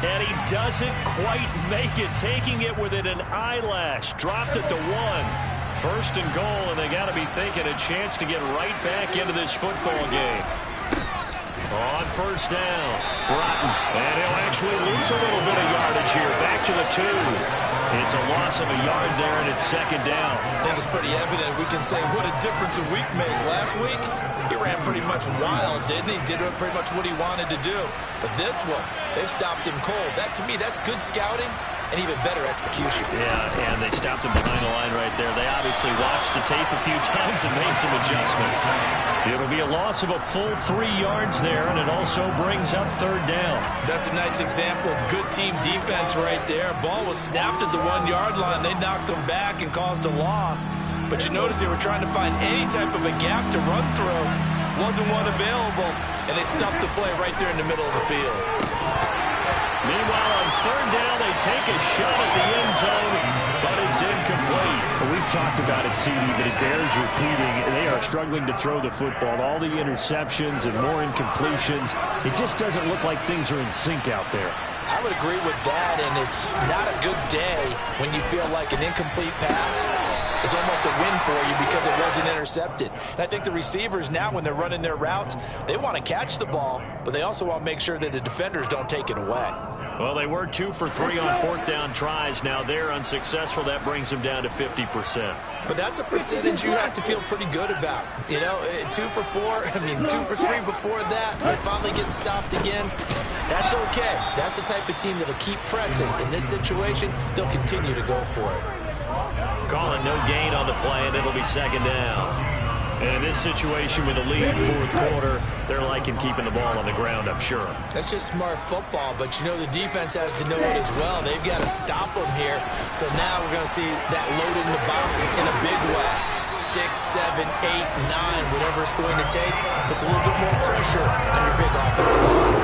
And he doesn't quite make it, taking it within an eyelash. Dropped it to 1. 1st and goal, and they got to be thinking a chance to get right back into this football game. On 1st down, Broughton. And he'll actually lose a little bit of yardage here. Back to the 2. It's a loss of a yard there, and it's 2nd down. I think it's pretty evident. We can say what a difference a week makes. Last week, he ran pretty much wild, didn't he? Did pretty much what he wanted to do. But this one, they stopped him cold. That, to me, that's good scouting and even better execution. Yeah, and they stopped him behind the line right there. They obviously watched the tape a few times and made some adjustments. It'll be a loss of a full 3 yards there, and it also brings up 3rd down. That's a nice example of good team defense right there. Ball was snapped at the 1 yard line. They knocked him back and caused a loss. But you notice they were trying to find any type of a gap to run through. Wasn't one available, and they stuffed the play right there in the middle of the field. Meanwhile, on 3rd down, they take a shot at the end zone, but it's incomplete. We've talked about it, CD, but it bears repeating. They are struggling to throw the football. All the interceptions and more incompletions. It just doesn't look like things are in sync out there. I would agree with that, and it's not a good day when you feel like an incomplete pass is almost a win for you because it wasn't intercepted. And I think the receivers now, when they're running their routes, they want to catch the ball, but they also want to make sure that the defenders don't take it away. Well, they were 2 for 3 on 4th down tries. Now they're unsuccessful. That brings them down to 50%. But that's a percentage you have to feel pretty good about. You know, 2 for 4, 2 for 3 before that. They finally get stopped again. That's okay. That's the type of team that'll keep pressing. In this situation, they'll continue to go for it. Calling no gain on the play, and it'll be 2nd down. And in this situation with a lead 4th quarter, they're liking keeping the ball on the ground, I'm sure. That's just smart football, but you know the defense has to know it as well. They've got to stop them here. So now we're going to see that loading the box in a big way. 6, 7, 8, 9, whatever it's going to take, puts a little bit more pressure on your big offensive line.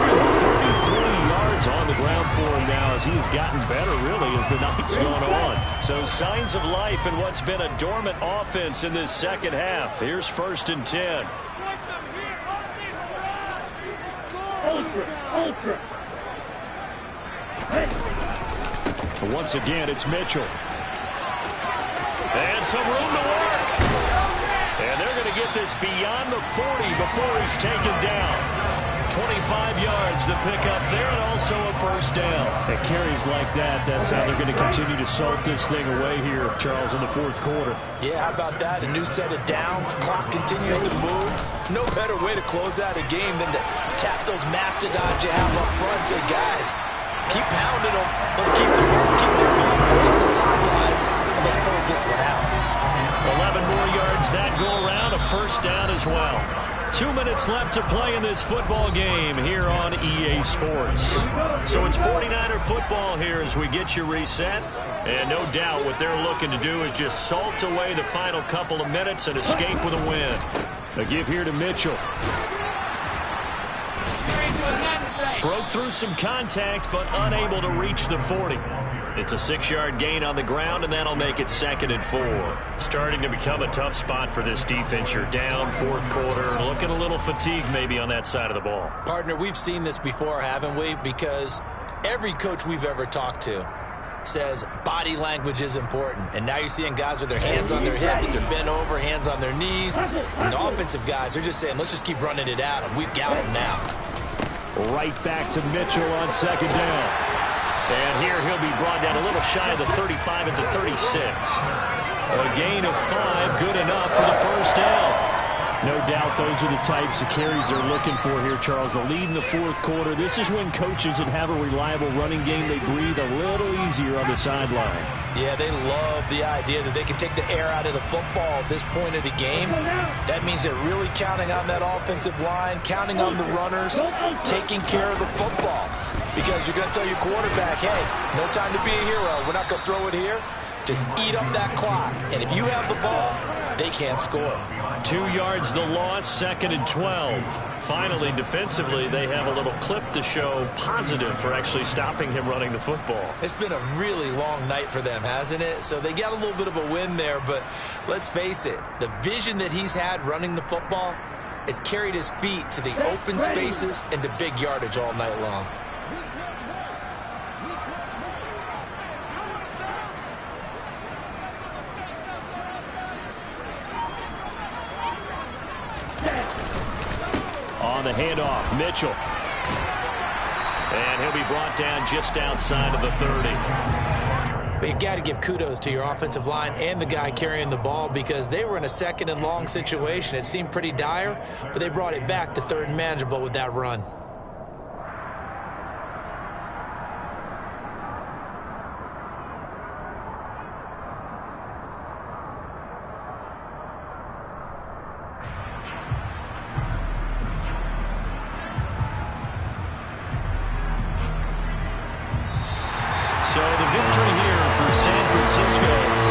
33 yards on the ground for him now as he's gotten better, really, as the night's gone on. So signs of life in what's been a dormant offense in this 2nd half. Here's 1st and 10. Once again, it's Mitchell. And some room to work. And they're going to get this beyond the 40 before he's taken down. 25 yards the pickup there, and also a 1st down. At carries like that, that's how they're going to continue to salt this thing away here, Charles, in the 4th quarter. Yeah, how about that? A new set of downs. Clock continues to move. No better way to close out a game than to tap those mastodons you have up front. Say, guys, keep pounding them. Let's keep the ball, keep their offense on the sidelines, and let's close this one out. 11 more yards yards that go around, a first down as well. 2 minutes left to play in this football game here on EA Sports. So it's 49er football here as we get you reset. And no doubt what they're looking to do is just salt away the final couple of minutes and escape with a win. A give here to Mitchell. Broke through some contact, but unable to reach the 40. It's a 6-yard gain on the ground, and that'll make it 2nd and 4. Starting to become a tough spot for this defense. You're down 4th quarter, looking a little fatigued maybe on that side of the ball. Partner, we've seen this before, haven't we? Because every coach we've ever talked to says body language is important. And now you're seeing guys with their hands on their hips, they're bent over, hands on their knees. And the offensive guys are just saying, let's just keep running it out, and we've got them now. Right back to Mitchell on 2nd down. And here he'll be brought down a little shy of the 35 at the 36. A gain of 5, good enough for the first down. No doubt those are the types of carries they're looking for here, Charles. The lead in the 4th quarter. This is when coaches that have a reliable running game, they breathe a little easier on the sideline. Yeah, they love the idea that they can take the air out of the football at this point of the game. That means they're really counting on that offensive line, counting on the runners, taking care of the football. Because you're going to tell your quarterback, hey, no time to be a hero. We're not going to throw it here. Just eat up that clock. And if you have the ball, they can't score. 2 yards the loss, 2nd and 12. Finally, defensively, they have a little clip to show positive for actually stopping him running the football. It's been a really long night for them, hasn't it? So they got a little bit of a win there, but let's face it, the vision that he's had running the football has carried his feet to the open spaces and to big yardage all night long. On the handoff, Mitchell. And he'll be brought down just outside of the 30. But you got to give kudos to your offensive line and the guy carrying the ball because they were in a 2nd and long situation. It seemed pretty dire, but they brought it back to 3rd and manageable with that run. So the victory here for San Francisco.